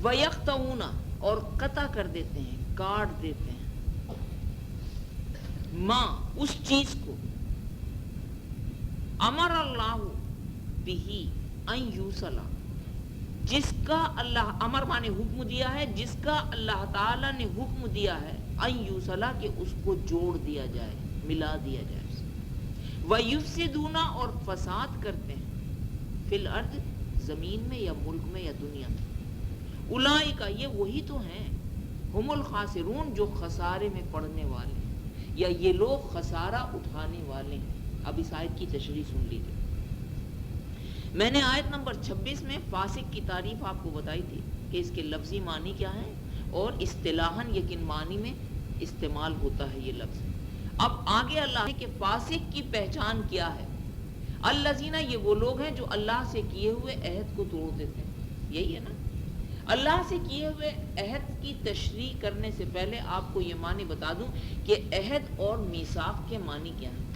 وَيَقْطَعُونَ اور قطع کر دیتے ہیں، کاٹ دیتے ہیں، ماں اس چیز کو، امر اللہ بہی ان یوصل جس کا اللہ، امر مانے حکم دیا ہے، جس کا اللہ تعالیٰ نے حکم دیا ہے، ان یوصل کہ اس کو جوڑ دیا جائے، ملا دیا جائے، وَيُفْسِدُونَ اور فساد کرتے ہیں، فی الارض زمین میں یا ملک میں یا دنیا میں، اولئک یہ وہی تو ہیں، ہم الخاسرون جو خسارے میں پڑنے والے ہیں، یا یہ لوگ خسارہ اٹھانے والے ہیں۔ اب اس آیت کی تشریح سن لیجیے۔ میں نے آیت نمبر 26 میں فاسق کی تعریف آپ کو بتائی تھی کہ اس کے لفظی معنی کیا ہے اور اصطلاحاً یقین معنی میں استعمال ہوتا ہے یہ لفظ۔ اب آگے اللہ نے کہ فاسق کی پہچان کیا ہے، الذین یہ وہ لوگ ہیں جو اللہ سے کیے ہوئے عہد کو توڑ دیتے ہیں، یہی ہے نا۔ اللہ سے کیے ہوئے عہد کی تشریح کرنے سے پہلے آپ کو یہ معنی بتا دوں کہ عہد اور میثاق کے معنی کیا ہیں۔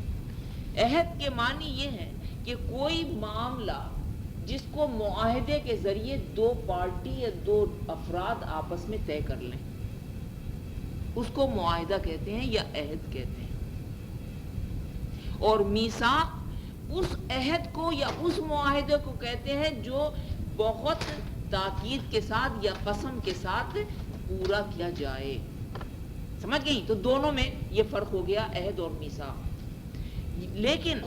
عہد کے معنی یہ ہے کہ کوئی معاملہ جس کو معاہدے کے ذریعے دو پارٹی یا دو افراد آپس میں طے کر لیں، اس کو معاہدہ کہتے ہیں یا عہد کہتے ہیں۔ اور میثاق اس عہد کو یا اس معاہدے کو کہتے ہیں جو بہت تاکید کے ساتھ یا قسم کے ساتھ پورا کیا جائے۔ سمجھ گئی؟ تو دونوں میں یہ فرق ہو گیا، عہد اور میثاق۔ لیکن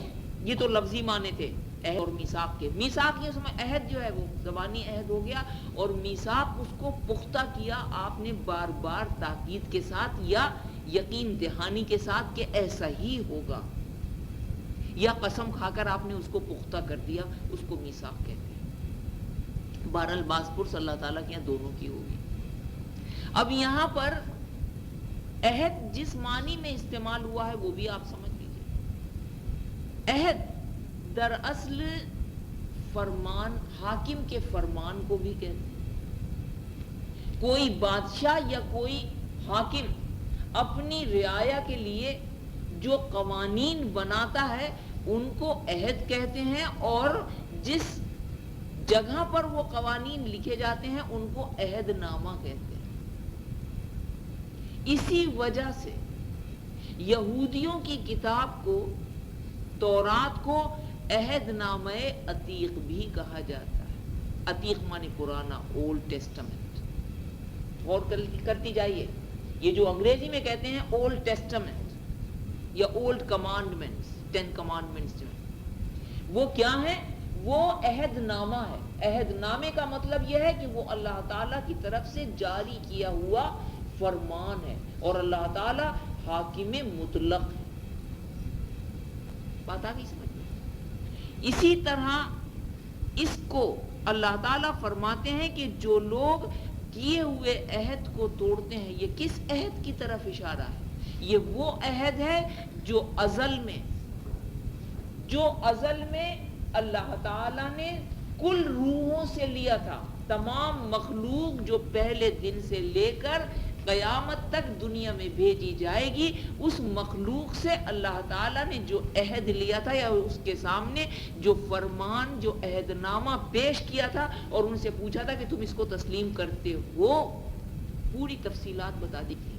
یہ تو لفظی معنی تھے عہد اور میثاق کے۔ میثاق یہ سمجھ، عہد جو ہے وہ زبانی عہد ہو گیا، اور میثاق اس کو پختہ کیا آپ نے بار بار تاکید کے ساتھ یا یقین دہانی کے ساتھ کہ ایسا ہی ہوگا، یا قسم کھا کر آپ نے اس کو پختہ کر دیا، اس کو میثاق کہتے ہیں۔ بہرحال باز پرس اللہ تعالیٰ کے یہاں دونوں کی ہوگی۔ اب یہاں پر عہد جس معنی میں استعمال ہوا ہے وہ بھی آپ سمجھ لیجیے۔ عہد دراصل فرمان، حاکم کے فرمان کو بھی کہتے ہیں۔ کوئی بادشاہ یا کوئی حاکم اپنی رعایا کے لیے جو قوانین بناتا ہے ان کو عہد کہتے ہیں، اور جس جگہ پر وہ قوانین لکھے جاتے ہیں ان کو عہد نامہ کہتے ہیں۔ اسی وجہ سے یہودیوں کی کتاب کو، تورات کو، عہد نامہ عتیق بھی کہا جاتا ہے۔ عتیق معنی پرانا، اولڈ ٹیسٹمنٹ۔ غور کرتی جائیے، یہ جو انگریزی میں کہتے ہیں اولڈ ٹیسٹمنٹ یا اولڈ کمانڈمنٹس، 10 کمانڈمنٹس جو ہیں، وہ کیا ہیں؟ وہ عہد نامہ ہے۔ عہد نامے کا مطلب یہ ہے کہ وہ اللہ تعالیٰ کی طرف سے جاری کیا ہوا فرمان ہے، اور اللہ تعالیٰ حاکم مطلق ہے۔ بات آ گئی سمجھ میں؟ اسی طرح اس کو اللہ تعالیٰ فرماتے ہیں کہ جو لوگ کیے ہوئے عہد کو توڑتے ہیں، یہ کس عہد کی طرف اشارہ ہے؟ یہ وہ عہد ہے جو ازل میں اللہ تعالیٰ نے کل روحوں سے لیا تھا۔ تمام مخلوق جو پہلے دن سے لے کر قیامت تک دنیا میں بھیجی جائے گی، اس مخلوق سے اللہ تعالیٰ نے جو عہد لیا تھا یا اس کے سامنے جو فرمان، جو عہد نامہ پیش کیا تھا اور ان سے پوچھا تھا کہ تم اس کو تسلیم کرتے ہو، پوری تفصیلات بتا دی گئی۔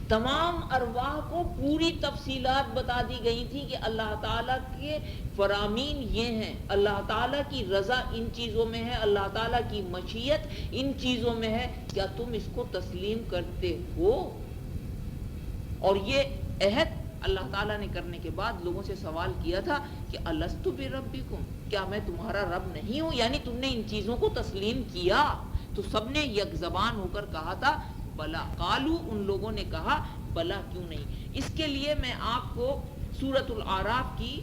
تمام ارواح کو پوری تفصیلات بتا دی گئی تھی کہ اللہ تعالیٰ کے فرامین یہ ہیں، اللہ تعالیٰ کی رضا ان چیزوں میں ہے، اللہ تعالیٰ کی مشیت ان چیزوں میں ہے، کیا تم اس کو تسلیم کرتے ہو؟ اور یہ عہد اللہ تعالیٰ نے کرنے کے بعد لوگوں سے سوال کیا تھا کہ الستُ بربکم، کیا میں تمہارا رب نہیں ہوں؟ یعنی تم نے ان چیزوں کو تسلیم کیا؟ تو سب نے یک زبان ہو کر کہا تھا بلا۔ قالو، ان لوگوں نے کہا بلا، کیوں نہیں؟ اس کے لیے میں آپ کو سورۃ الاعراف کی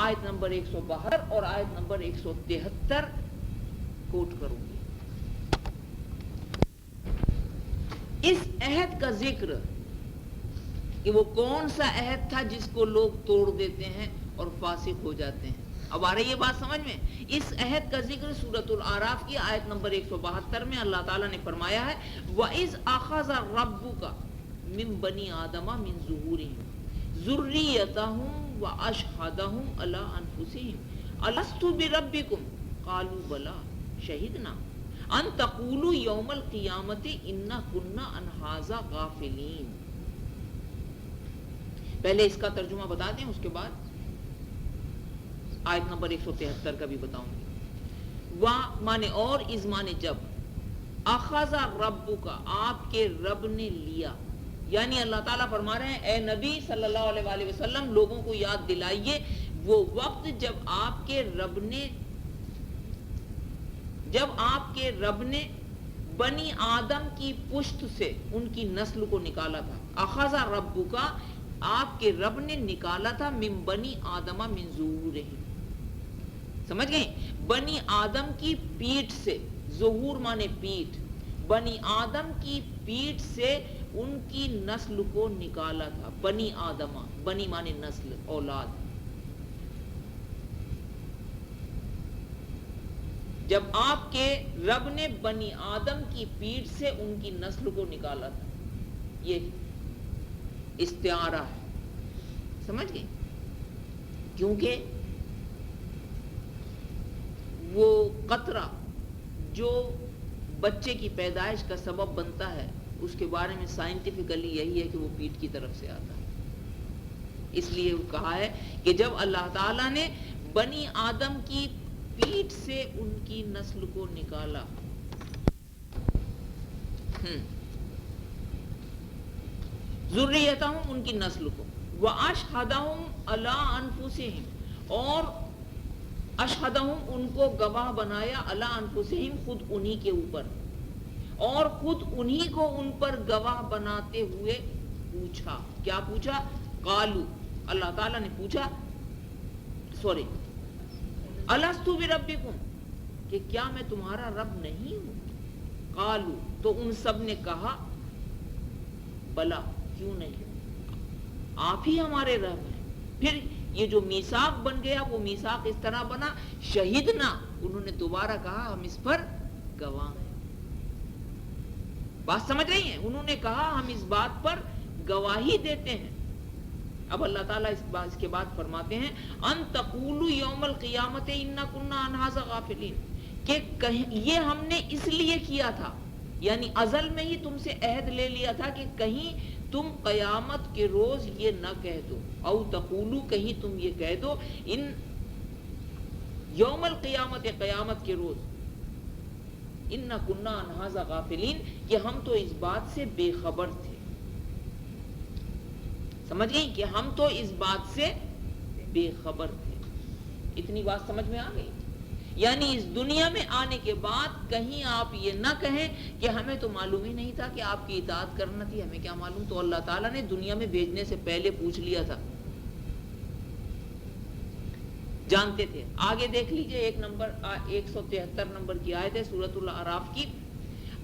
آیت نمبر 172 اور آیت نمبر 173 کوٹ کروں گی۔ اس عہد کا ذکر کہ وہ کون سا عہد تھا جس کو لوگ توڑ دیتے ہیں اور فاسق ہو جاتے ہیں۔ اب آ رہی ہے بات سمجھ میں؟ اس عہد کا ذکر سورۃ الاعراف کی آیت نمبر 172 میں اللہ تعالیٰ نے فرمایا ہے وَإِذْ أَخَذَ رَبُّكَ مِن بَنِي آدَمَ مِن ظُهُورِهِمْ ذُرِّيَّتَهُمْ وَأَشْهَدَهُمْ عَلَىٰ أَنفُسِهِمْ أَلَسْتُ بِرَبِّكُمْ قَالُوا بَلَىٰ شَهِدْنَا ان تقولوا یوم القیامت انا کنا عن ھذا غافلین. پہلے اس کا ترجمہ بتا دیں، اس کے بعد آیت نمبر 173 کا بھی بتاؤں گی. وا مانے اور، از مانے جب، اخذ ربک آپ کے رب نے لیا، یعنی اللہ تعالیٰ فرما رہے ہیں اے نبی صلی اللہ علیہ وآلہ وسلم لوگوں کو یاد دلائیے وہ وقت جب آپ کے رب نے بنی آدم کی پشت سے ان کی نسل کو نکالا تھا. اخذ ربک آپ کے رب نے نکالا تھا من بنی آدم من ظہورہم، سمجھ گئے؟ بنی آدم کی پیٹھ سے، ظہور مانے پیٹھ، بنی آدم کی پیٹھ سے ان کی نسل کو نکالا تھا. بنی آدم، بنی مانے نسل، اولاد. جب آپ کے رب نے بنی آدم کی پیٹھ سے ان کی نسل کو نکالا تھا، یہ استعارہ ہے، سمجھ گئے؟ کیونکہ وہ قطرہ جو بچے کی پیدائش کا سبب بنتا ہے اس کے بارے میں سائنٹیفکلی یہی ہے کہ وہ پیٹ کی طرف سے آتا ہے. اس لیے وہ کہا ہے کہ جب اللہ تعالیٰ نے بنی آدم کی پیٹ سے ان کی نسل کو نکالا، ذریتہم ان کی نسل کو، واشہدہم علی انفسہم اور اشہدہم ان کو گواہ بنایا، علی انفسہم خود انہی کے اوپر، اور خود انہی کو ان پر گواہ بناتے ہوئے پوچھا. کیا پوچھا؟ قالو، اللہ تعالیٰ نے پوچھا، الستُ بربکم، کہ کیا میں تمہارا رب نہیں ہوں؟ قالو، تو ان سب نے کہا بلا، کیوں نہیں، آپ ہی ہمارے رب ہیں. پھر یہ جو میثاق بن گیا وہ میثاق اس طرح بنا، شہیدنا، انہوں نے دوبارہ کہا ہم اس پر گواہ ہیں. بات سمجھ رہی ہیں؟ انہوں نے کہا ہم اس بات پر گواہی دیتے ہیں. اب اللہ تعالیٰ اس کے بعد فرماتے ہیں ان تقولوا یوم القیامت انا کنا عن ھذا غافلین، کہ یہ ہم نے اس لیے کیا تھا، یعنی ازل میں ہی تم سے عہد لے لیا تھا کہ کہیں تم قیامت کے روز یہ نہ کہہ دو، او تقولو، کہیں تم یہ کہہ دو، ان یوم القیامت، قیامت کے روز، انا کنا عن ھذا غافلین، کہ ہم تو اس بات سے بے خبر تھے. سمجھ گئی کہ ہم تو اس بات سے بے خبر تھے. اتنی بات سمجھ میں آ گئی؟ یعنی اس دنیا میں آنے کے بعد کہیں آپ یہ نہ کہیں کہ ہمیں تو معلوم ہی نہیں تھا کہ آپ کی اطاعت کرنا تھی، ہمیں کیا معلوم. تو اللہ تعالیٰ نے دنیا میں بھیجنے سے پہلے پوچھ لیا تھا، جانتے تھے. آگے دیکھ لیجئے 173 نمبر کی آیت ہے سورۃ الاعراف کی.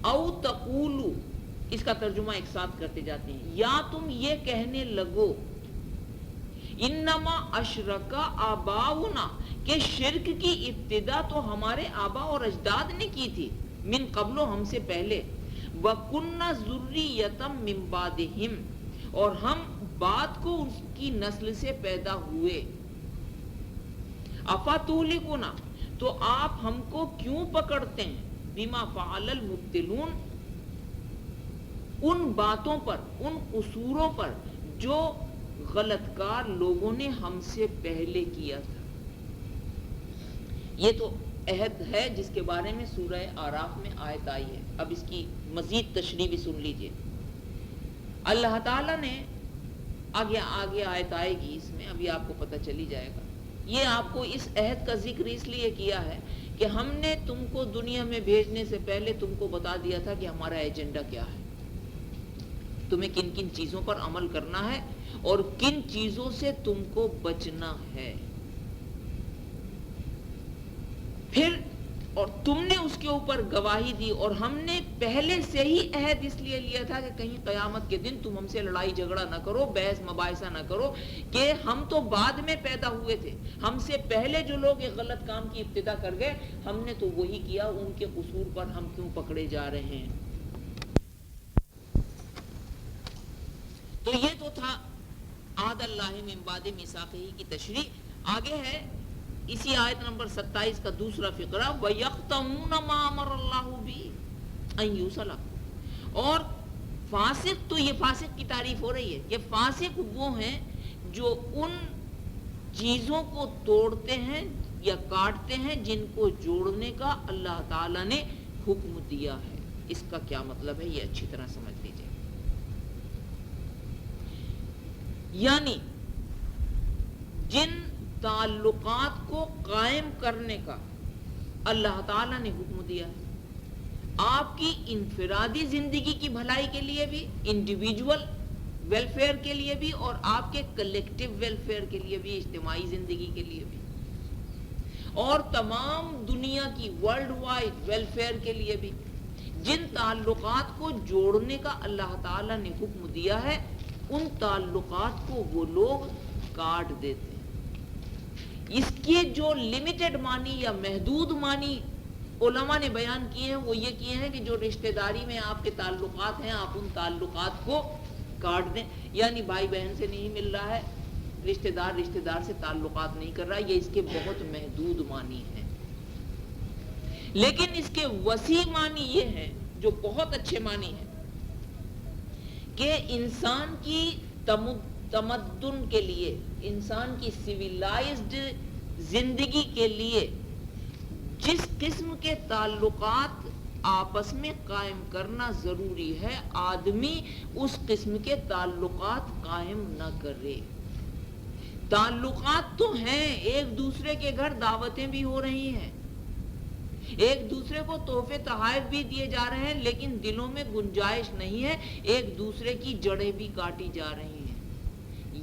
او تقولو، اس کا ترجمہ ایک ساتھ کرتے جاتے ہیں، یا تم یہ کہنے لگو انما اشرک آباؤنا، کہ شرک کی ابتدا تو ہمارے آبا اور اجداد نے کی تھی، من قبل، ہم سے پہلے، وَكُنَّ ذُرِّيَّةً مِّن بَعْدِهِمْ، اور ہم بعد کو اس کی نسل سے پیدا ہوئے. أَفَتُهْلِكُنَا، تو آپ ہم کو کیوں پکڑتے ہیں، بِمَا فَعَلَ الْمُبْطِلُونَ، ان باتوں پر، ان قصوروں پر جو غلط کار لوگوں نے ہم سے پہلے کیا تھا. یہ تو عہد ہے جس کے بارے میں سورہ اعراف میں آیت آئی ہے. اب اس کی مزید تشریح بھی سن لیجئے. اللہ تعالیٰ نے آگے آیت آئے گی، اس میں ابھی آپ کو پتہ چلی جائے گا. یہ آپ کو اس عہد کا ذکر اس لیے کیا ہے کہ ہم نے تم کو دنیا میں بھیجنے سے پہلے تم کو بتا دیا تھا کہ ہمارا ایجنڈا کیا ہے، تمہیں کن کن چیزوں پر عمل کرنا ہے اور کن چیزوں سے تم کو بچنا ہے. پھر اور تم نے اس کے اوپر گواہی دی، اور ہم نے پہلے سے ہی عہد اس لیے لیا تھا کہ کہیں قیامت کے دن تم ہم سے لڑائی جھگڑا نہ کرو، بحث مباحثہ نہ کرو کہ ہم تو بعد میں پیدا ہوئے تھے، ہم سے پہلے جو لوگ ایک غلط کام کی ابتدا کر گئے ہم نے تو وہی کیا، ان کے قصور پر ہم کیوں پکڑے جا رہے ہیں. تو یہ تو تھا عہد اللہ من بعد میثاقہ کی تشریح. آگے ہے اسی آیت نمبر 27 کا دوسرا فقرہ وَيَقْطَعُونَ مَا أَمَرَ اللَّهُ بِهِ أَن يُوصَلَ. اور فاسق تو یہ فاسق کی تعریف ہو رہی ہے، یہ فاسق وہ ہیں جو ان چیزوں کو توڑتے ہیں یا کاٹتے ہیں جن کو جوڑنے کا اللہ تعالیٰ نے حکم دیا ہے. اس کا کیا مطلب ہے یہ اچھی طرح سمجھ لیجیے. یعنی جن تعلقات کو قائم کرنے کا اللہ تعالیٰ نے حکم دیا ہے، آپ کی انفرادی زندگی کی بھلائی کے لیے بھی، انڈیویجول ویلفیئر کے لیے بھی، اور آپ کے کلیکٹیو ویلفیئر کے لیے بھی، اجتماعی زندگی کے لیے بھی، اور تمام دنیا کی ورلڈ وائڈ ویلفیئر کے لیے بھی، جن تعلقات کو جوڑنے کا اللہ تعالیٰ نے حکم دیا ہے ان تعلقات کو وہ لوگ کاٹ دیتے ہیں. اس کے جو لمیٹڈ معنی یا محدود معنی علماء نے بیان کیے ہیں وہ یہ کیے ہیں کہ جو رشتہ داری میں آپ کے تعلقات ہیں آپ ان تعلقات کو کاٹ دیں. یعنی بھائی بہن سے نہیں مل رہا ہے، رشتہ دار سے تعلقات نہیں کر رہا، یہ اس کے بہت محدود معنی ہیں. لیکن اس کے وسیع معنی یہ ہیں جو بہت اچھے معنی ہیں کہ انسان کی تمدن کے لیے، انسان کی سویلائزڈ زندگی کے لیے جس قسم کے تعلقات آپس میں قائم کرنا ضروری ہے، آدمی اس قسم کے تعلقات قائم نہ کرے. تعلقات تو ہیں، ایک دوسرے کے گھر دعوتیں بھی ہو رہی ہیں، ایک دوسرے کو تحفے تحائف بھی دیے جا رہے ہیں، لیکن دلوں میں گنجائش نہیں ہے، ایک دوسرے کی جڑیں بھی کاٹی جا رہی ہیں.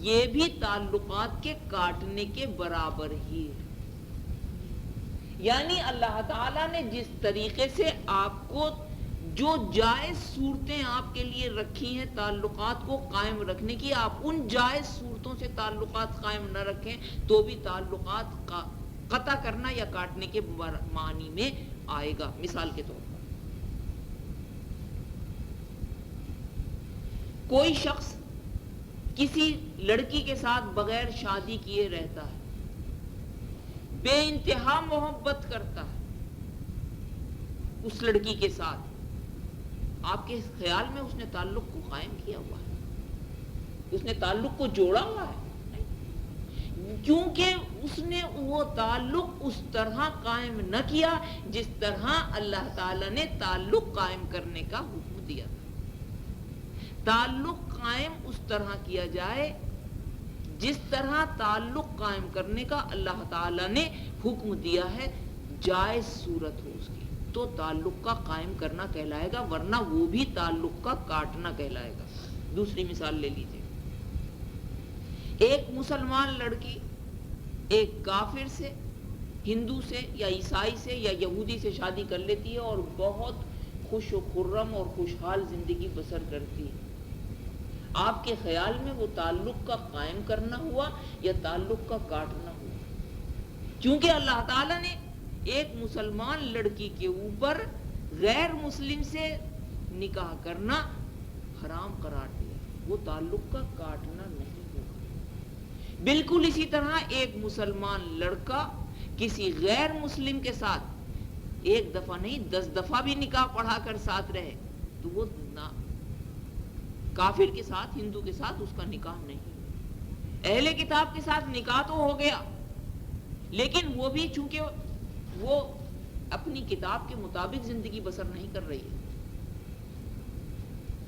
یہ بھی تعلقات کے کاٹنے کے برابر ہی ہے. یعنی اللہ تعالیٰ نے جس طریقے سے آپ کو جو جائز صورتیں آپ کے لیے رکھی ہیں تعلقات کو قائم رکھنے کی، آپ ان جائز صورتوں سے تعلقات قائم نہ رکھیں تو بھی تعلقات قطع کرنا یا کاٹنے کے معنی میں آئے گا. مثال کے طور پر کوئی شخص کسی لڑکی کے ساتھ بغیر شادی کیے رہتا ہے، بے انتہا محبت کرتا ہے اس لڑکی کے ساتھ، آپ کے خیال میں اس نے تعلق کو قائم کیا ہوا ہے؟ اس نے تعلق کو جوڑا ہوا ہے؟ کیونکہ اس نے وہ تعلق اس طرح قائم نہ کیا جس طرح اللہ تعالیٰ نے تعلق قائم کرنے کا حکم دیا تھا. تعلق قائم اس طرح کیا جائے جس طرح تعلق قائم کرنے کا اللہ تعالیٰ نے حکم دیا ہے، جائز صورت ہو اس کی تو تعلق کا قائم کرنا کہلائے گا، ورنہ وہ بھی تعلق کا کاٹنا کہلائے گا. دوسری مثال لے لیجیے. ایک مسلمان لڑکی ایک کافر سے، ہندو سے یا عیسائی سے یا یہودی سے شادی کر لیتی ہے اور بہت خوش و خرم اور خوشحال زندگی بسر کرتی ہے. آپ کے خیال میں وہ تعلق کا قائم کرنا ہوا یا تعلق کا کاٹنا ہوا؟ کیونکہ اللہ تعالیٰ نے ایک مسلمان لڑکی کے اوپر غیر مسلم سے نکاح کرنا حرام قرار دیا، وہ تعلق کا کاٹنا نہیں ہوگا. بالکل اسی طرح ایک مسلمان لڑکا کسی غیر مسلم کے ساتھ ایک دفعہ نہیں 10 دفعہ بھی نکاح پڑھا کر ساتھ رہے تو وہ کافر کے ساتھ، ہندو کے ساتھ اس کا نکاح نہیں. اہل کتاب کے ساتھ نکاح تو ہو گیا، لیکن وہ بھی چونکہ وہ اپنی کتاب کے مطابق زندگی بسر نہیں کر رہی ہے.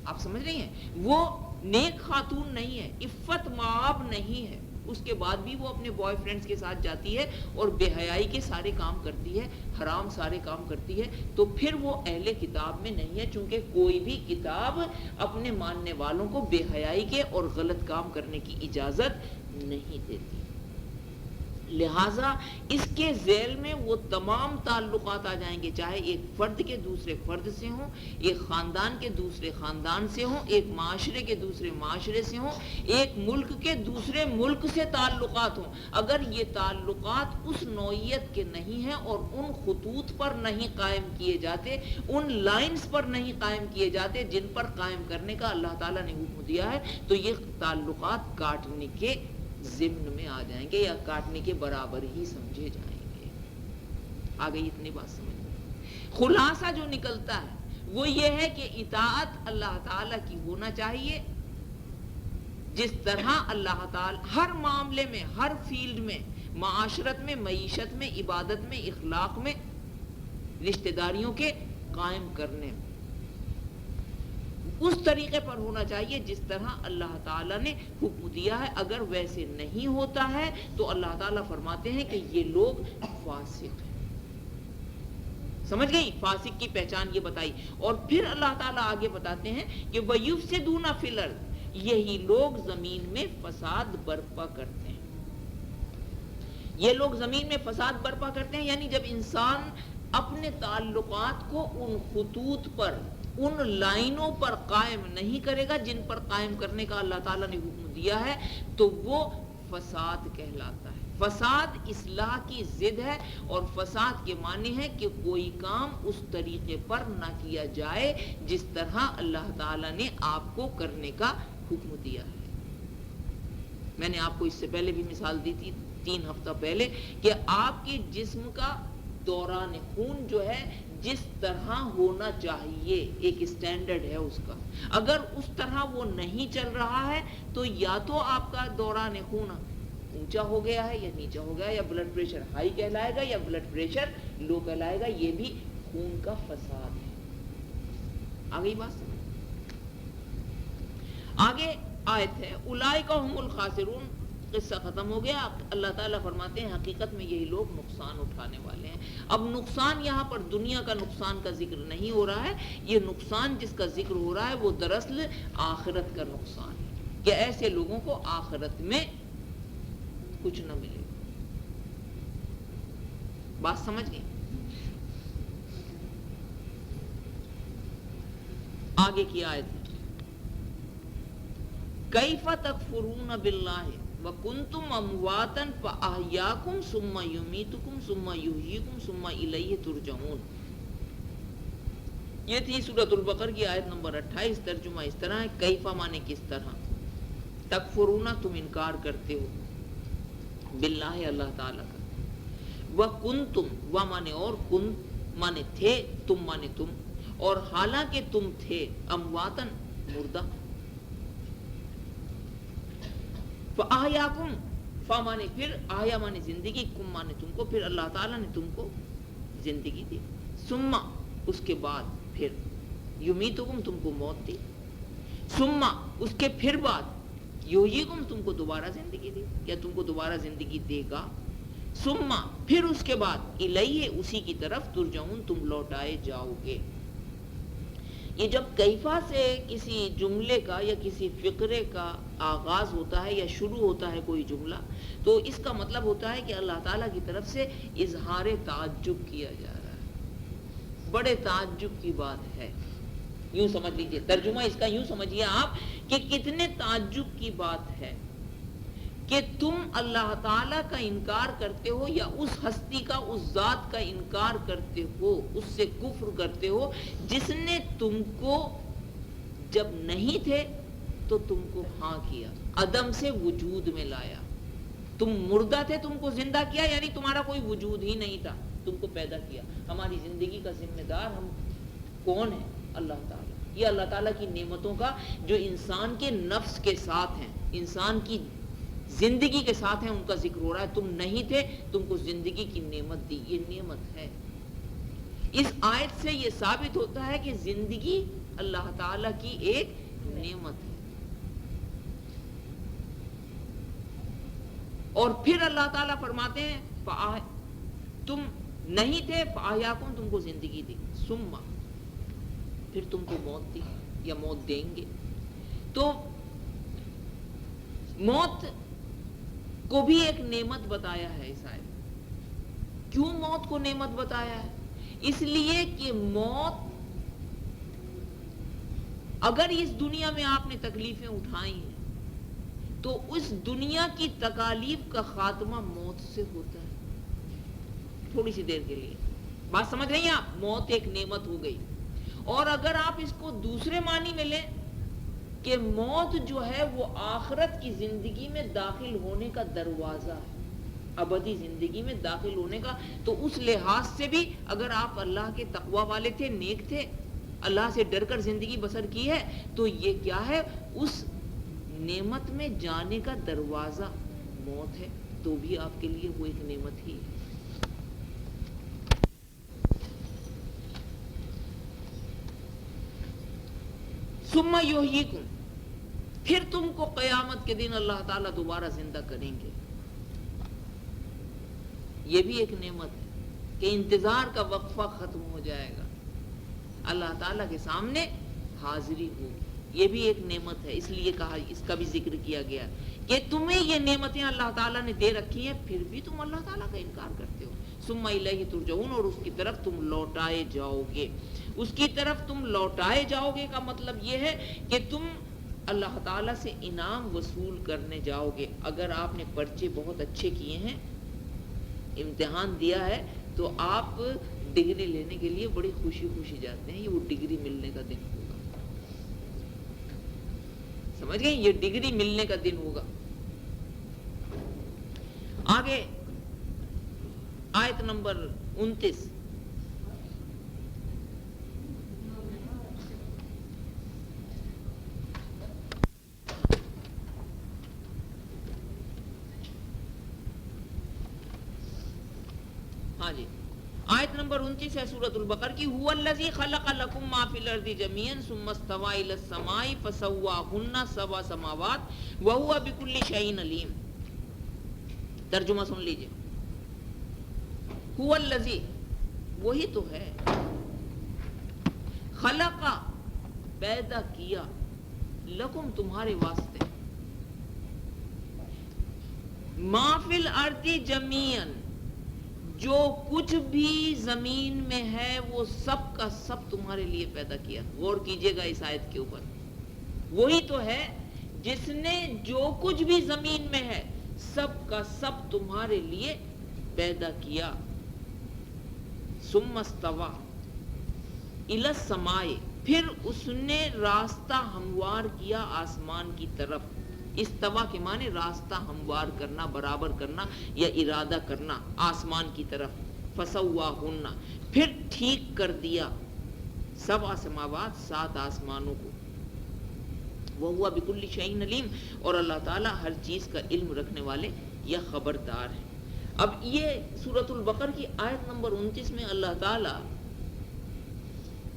آپ سمجھ رہی ہیں؟ وہ نیک خاتون نہیں ہے، عفت مآب نہیں ہے، اس کے بعد بھی وہ اپنے بوائے فرینڈز کے ساتھ جاتی ہے اور بے حیائی کے سارے کام کرتی ہے، حرام سارے کام کرتی ہے، تو پھر وہ اہل کتاب میں نہیں ہے، چونکہ کوئی بھی کتاب اپنے ماننے والوں کو بے حیائی کے اور غلط کام کرنے کی اجازت نہیں دیتی. لہٰذا اس کے ذیل میں وہ تمام تعلقات آ جائیں گے، چاہے ایک فرد کے دوسرے فرد سے ہوں، ایک خاندان کے دوسرے خاندان سے ہوں، ایک معاشرے کے دوسرے معاشرے سے ہوں، ایک ملک کے دوسرے ملک سے تعلقات ہوں. اگر یہ تعلقات اس نوعیت کے نہیں ہیں اور ان خطوط پر نہیں قائم کیے جاتے، ان لائنز پر نہیں قائم کیے جاتے جن پر قائم کرنے کا اللہ تعالیٰ نے حکم دیا ہے، تو یہ تعلقات کاٹنے کے ضمن میں آ جائیں گے یا کاٹنے کے برابر ہی سمجھے جائیں گے. آ گئی اتنی بات سمجھ میں؟ خلاصہ جو نکلتا ہے وہ یہ ہے کہ اطاعت اللہ تعالیٰ کی ہونا چاہیے جس طرح اللہ تعالیٰ ہر معاملے میں، ہر فیلڈ میں، معاشرت میں، معیشت میں، عبادت میں، اخلاق میں، رشتہ داریوں کے قائم کرنے میں اس طریقے پر ہونا چاہیے جس طرح اللہ تعالیٰ نے حکم دیا ہے. اگر ویسے نہیں ہوتا ہے تو اللہ تعالیٰ فرماتے ہیں کہ یہ لوگ فاسق ہیں. سمجھ گئی؟ فاسق کی پہچان یہ بتائی. اور پھر اللہ تعالیٰ آگے بتاتے ہیں کہ وَيُفْسِدُونَ فِي الْأَرْضِ، یہی لوگ زمین میں فساد برپا کرتے ہیں. یہ لوگ زمین میں فساد برپا کرتے ہیں یعنی جب انسان اپنے تعلقات کو ان خطوط پر، ان لائنوں پر قائم نہیں کرے گا جن پر قائم کرنے کا اللہ تعالیٰ نے حکم دیا ہے تو وہ فساد کہلاتا ہے. فساد اصلاح کی ضد ہے اور فساد کے معنی ہے کہ کوئی کام اس طریقے پر نہ کیا جائے جس طرح اللہ تعالیٰ نے آپ کو کرنے کا حکم دیا ہے. میں نے آپ کو اس سے پہلے بھی مثال دی تھی 3 ہفتہ پہلے کہ آپ کے جسم کا دوران خون جو ہے جس طرح ہونا چاہیے ایک اسٹینڈرڈ ہے اس کا، اگر اس طرح وہ نہیں چل رہا ہے تو یا تو آپ کا دوران خون اونچا ہو گیا ہے یا نیچا ہو گیا ہے، یا بلڈ پریشر ہائی کہلائے گا یا بلڈ پریشر لو کہلائے گا. یہ بھی خون کا فساد ہے. آگئی بات سمجھ؟ آگے آیت ہے اولئک هم الخاسرون. قصہ ختم ہو گیا. اللہ تعالیٰ فرماتے ہیں حقیقت میں یہی لوگ نقصان اٹھانے والے ہیں. اب نقصان یہاں پر دنیا کا نقصان کا ذکر نہیں ہو رہا ہے. یہ نقصان جس کا ذکر ہو رہا ہے وہ دراصل آخرت کا نقصان ہے کہ ایسے لوگوں کو آخرت میں کچھ نہ ملے. بات سمجھ گئے؟ آگے کی آیت کیف تکفرون باللہ وکنتم امواتا فاحیاکم ثم یمیتکم ثم یحییکم ثم الیہ ترجعون. یہ تھی سورۃ البقرہ کی آیت نمبر 28. ترجمہ اس طرح ہے کیفا مانے کس طرح، تکفرون تم انکار کرتے ہو، باللہ اللہ تعالیٰ کا، وکنتم و مانے اور، کن مانے تھے، تم مانے تم، اور حالانکہ تم تھے، امواتن مردہ، فَآحْيَاكُمْ فا مانے پھر، آیا مانے زندگی، کم مانے تم کو، پھر اللہ تعالیٰ نے تم کو زندگی دی، ثم اس کے بعد پھر، یمیتکم تم کو موت دی، ثم اس کے پھر بعد، یحییکم تم کو دوبارہ زندگی دی یا تم کو دوبارہ زندگی دے گا، ثم پھر اس کے بعد، الیہ اسی کی طرف، ترجعون تم لوٹائے جاؤ گے. یہ جب کیفا سے کسی جملے کا یا کسی فقرے کا آغاز ہوتا ہے یا شروع ہوتا ہے کوئی جملہ تو اس کا مطلب ہوتا ہے کہ اللہ تعالیٰ کی طرف سے اظہار تعجب کیا جا رہا ہے. بڑے تعجب کی بات ہے، یوں سمجھ لیجئے. ترجمہ اس کا یوں سمجھیے آپ کہ کتنے تعجب کی بات ہے کہ تم اللہ تعالیٰ کا انکار کرتے ہو یا اس ہستی کا، اس ذات کا انکار کرتے ہو، اس سے کفر کرتے ہو جس نے تم کو جب نہیں تھے تو تم کو ہاں کیا، عدم سے وجود میں لایا. تم مردہ تھے، تم کو زندہ کیا، یعنی تمہارا کوئی وجود ہی نہیں تھا، تم کو پیدا کیا. ہماری زندگی کا ذمہ دار ہم کون ہیں؟ اللہ تعالیٰ. یہ اللہ تعالیٰ کی نعمتوں کا جو انسان کے نفس کے ساتھ ہیں، انسان کی زندگی کے ساتھ ہیں، ان کا ذکر ہو رہا ہے. تم نہیں تھے، تم کو زندگی کی نعمت دی، یہ نعمت ہے. اس آیت سے یہ ثابت ہوتا ہے کہ زندگی اللہ تعالیٰ کی ایک نعمت ہے. اور پھر اللہ تعالیٰ فرماتے ہیں تم نہیں تھے، فاحیاکم تم کو زندگی دی، ثم پھر تم کو موت دی یا موت دیں گے. تو موت کو بھی ایک نعمت بتایا ہے اس آیت میں. کیوں موت کو نعمت بتایا ہے؟ اس لیے کہ موت، اگر اس دنیا میں آپ نے تکلیفیں اٹھائی ہیں تو اس دنیا کی تکالیف کا خاتمہ موت سے ہوتا ہے، تھوڑی سی دیر کے لیے. بات سمجھ رہی ہیں آپ؟ موت ایک نعمت ہو گئی. اور اگر آپ اس کو دوسرے معنی میں لیں کہ موت جو ہے وہ آخرت کی زندگی میں داخل ہونے کا دروازہ ہے، ابدی زندگی میں داخل ہونے کا. تو اس لحاظ سے بھی اگر آپ اللہ کے تقوی والے تھے، نیک تھے، اللہ سے ڈر کر زندگی بسر کی ہے، تو یہ کیا ہے؟ اس نعمت میں جانے کا دروازہ موت ہے، تو بھی آپ کے لیے وہ ایک نعمت ہی ہے. ثم یحییکم، پھر تم کو قیامت کے دن اللہ تعالیٰ دوبارہ زندہ کریں گے. یہ بھی ایک نعمت ہے کہ انتظار کا وقفہ ختم ہو جائے گا، اللہ تعالیٰ کے سامنے حاضری ہوگی. یہ بھی ایک نعمت ہے، اس لیے کہا، اس کا بھی ذکر کیا گیا کہ تمہیں یہ نعمتیں اللہ تعالیٰ نے دے رکھی ہیں، پھر بھی تم اللہ تعالیٰ کا انکار کرتے ہو. ثم الیہ ترجعون، اور اس کی طرف تم لوٹائے جاؤ گے. اس کی طرف تم لوٹائے جاؤ گے کا مطلب یہ ہے کہ تم اللہ تعالیٰ سے انعام وصول کرنے جاؤ گے. اگر آپ نے پرچے بہت اچھے کیے ہیں، امتحان دیا ہے، تو آپ ڈگری لینے کے لیے بڑی خوشی خوشی جاتے ہیں. یہ وہ ڈگری ملنے کا دن ہوگا، سمجھ گئے؟ یہ ڈگری ملنے کا دن ہوگا. آگے آیت نمبر 29. ہاں جی، آیت نمبر 29 ہے سورۃ البقرہ کی. هو الذی خلق لکم ما فی الارض جميعا ثم استوى الى السماء فسواهن سبع سماوات وهو بكل شیء علیم. ترجمہ سن لیجئے. هو الذی، وہی تو ہے، خلق، پیدا کیا، لکم، تمہارے واسطے، ما فی الارض جميعا، جو کچھ بھی زمین میں ہے وہ سب کا سب تمہارے لیے پیدا کیا. غور کیجئے گا اس آیت کے اوپر. وہی تو ہے جس نے جو کچھ بھی زمین میں ہے سب کا سب تمہارے لیے پیدا کیا. ثم استوى الی السماء، پھر اس نے راستہ ہموار کیا آسمان کی طرف. استوا کے معنی راستہ ہموار کرنا، برابر کرنا یا ارادہ کرنا آسمان کی طرف. فسواہن، پھر ٹھیک کر دیا، سبع سماوات، 7 آسمانوں کو. وہو بکل شیء علیم، اور اللہ تعالیٰ ہر چیز کا علم رکھنے والے یا خبردار ہیں. اب یہ سورۃ البقرہ کی آیت نمبر 29 میں اللہ تعالیٰ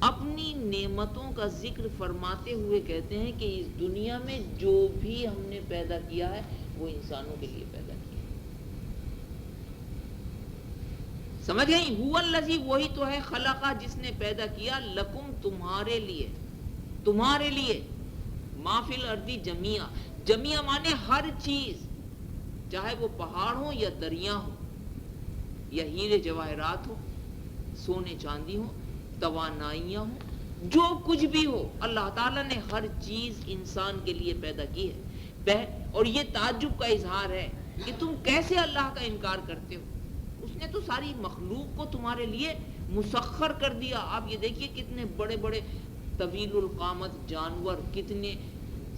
اپنی نعمتوں کا ذکر فرماتے ہوئے کہتے ہیں کہ اس دنیا میں جو بھی ہم نے پیدا کیا ہے وہ انسانوں کے لیے پیدا کیا. سمجھ گئی؟ هو الذی، وہی تو ہے، خلقہ، جس نے پیدا کیا، لکم، تمہارے لیے، تمہارے لیے، ما فی الارض جميعا، جميعا مانے ہر چیز، چاہے وہ پہاڑ ہو یا دریا ہو یا ہیرے جواہرات ہو، سونے چاندی ہو، توانائیاں ہوں، جو کچھ بھی ہو، اللہ تعالیٰ نے ہر چیز انسان کے لیے پیدا کی ہے. اور یہ تعجب کا اظہار ہے کہ تم کیسے اللہ کا انکار کرتے ہو. اس نے تو ساری مخلوق کو تمہارے لیے مسخر کر دیا. آپ یہ دیکھیے کتنے بڑے بڑے طویل القامت جانور، کتنے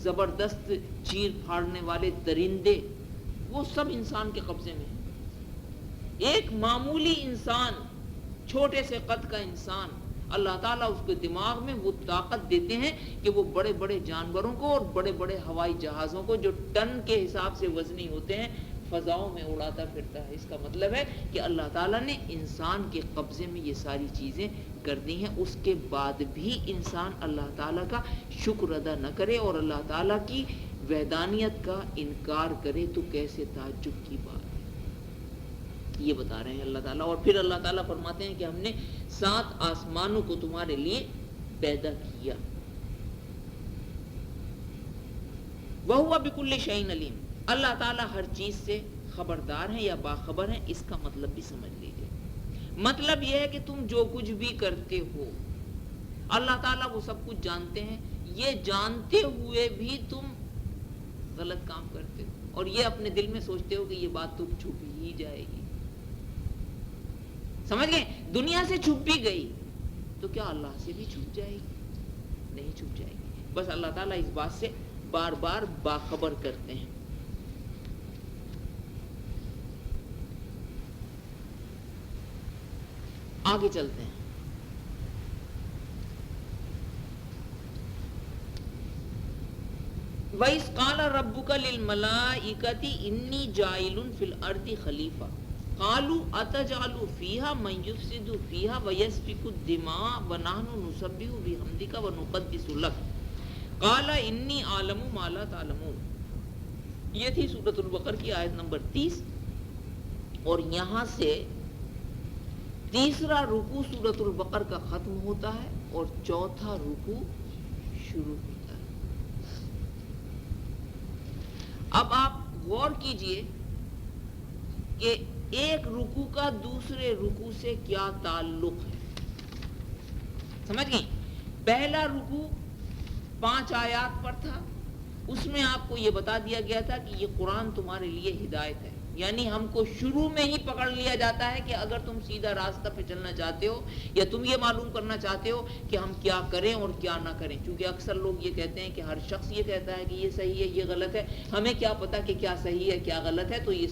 زبردست چیر پھاڑنے والے درندے، وہ سب انسان کے قبضے میں ہیں. ایک معمولی انسان، چھوٹے سے قد کا انسان، اللہ تعالیٰ اس کے دماغ میں وہ طاقت دیتے ہیں کہ وہ بڑے بڑے جانوروں کو اور بڑے بڑے ہوائی جہازوں کو جو ٹن کے حساب سے وزنی ہوتے ہیں فضاؤں میں اڑاتا پھرتا ہے. اس کا مطلب ہے کہ اللہ تعالیٰ نے انسان کے قبضے میں یہ ساری چیزیں کر دی ہیں. اس کے بعد بھی انسان اللہ تعالیٰ کا شکر ادا نہ کرے اور اللہ تعالیٰ کی وحدانیت کا انکار کرے تو کیسے تعجب کی بات ہے. یہ بتا رہے ہیں اللہ تعالیٰ. اور پھر اللہ تعالیٰ فرماتے ہیں کہ ہم نے 7 آسمانوں کو تمہارے لیے پیدا کیا. وَهُوَ بِكُلِّ شَيْءٍ عَلِيمٌ، اللہ تعالیٰ ہر چیز سے خبردار ہیں یا باخبر ہیں. اس کا مطلب بھی سمجھ لیجیے. مطلب یہ ہے کہ تم جو کچھ بھی کرتے ہو اللہ تعالیٰ وہ سب کچھ جانتے ہیں. یہ جانتے ہوئے بھی تم غلط کام کرتے ہو اور یہ اپنے دل میں سوچتے ہو کہ یہ بات تو چھپ ہی جائے گی. سمجھ گئے؟ دنیا سے چھپ بھی گئی تو کیا اللہ سے بھی چھپ جائے گی؟ نہیں چھپ جائے گی. بس اللہ تعالیٰ اس بات سے بار بار باخبر کرتے ہیں. آگے چلتے ہیں. وَإِذْ قَالَ رَبُّكَ لِلْمَلَائِكَةِ إِنِّي جَاعِلٌ فِي الْأَرْضِ خَلِيفَةً قَالُوا أَتَجْعَلُ فِيهَا مَن يُفْسِدُ فِيهَا وَيَسْفِكُ الدِّمَاءَ وَنَحْنُ نُسَبِّحُ بِحَمْدِكَ وَنُقَدِّسُ لَكَ قَالَ إِنِّي أَعْلَمُ مَا لَا تَعْلَمُونَ. یہ تھی سورۃ البقرہ کی آیت نمبر 30. اور یہاں سے تیسرا رکوع سورۃ البقرہ کا ختم ہوتا ہے اور چوتھا رکوع شروع ہوتا ہے. اب آپ غور کیجئے کہ ایک رکوع کا دوسرے رکوع سے کیا تعلق ہے. سمجھ گئیں؟ پہلا رکوع 5 آیات پر تھا. اس میں آپ کو یہ بتا دیا گیا تھا کہ یہ قرآن تمہارے لیے ہدایت ہے. یعنی ہم کو شروع میں ہی پکڑ لیا جاتا ہے کہ اگر تم سیدھا راستہ پہ چلنا چاہتے ہو یا تم یہ معلوم کرنا چاہتے ہو کہ ہم کیا کریں اور کیا نہ کریں. چونکہ اکثر لوگ یہ کہتے ہیں کہ ہر شخص یہ کہتا ہے کہ یہ صحیح ہے یہ غلط ہے, ہمیں کیا پتا کہ کیا صحیح ہے کیا غلط ہے. تو یہ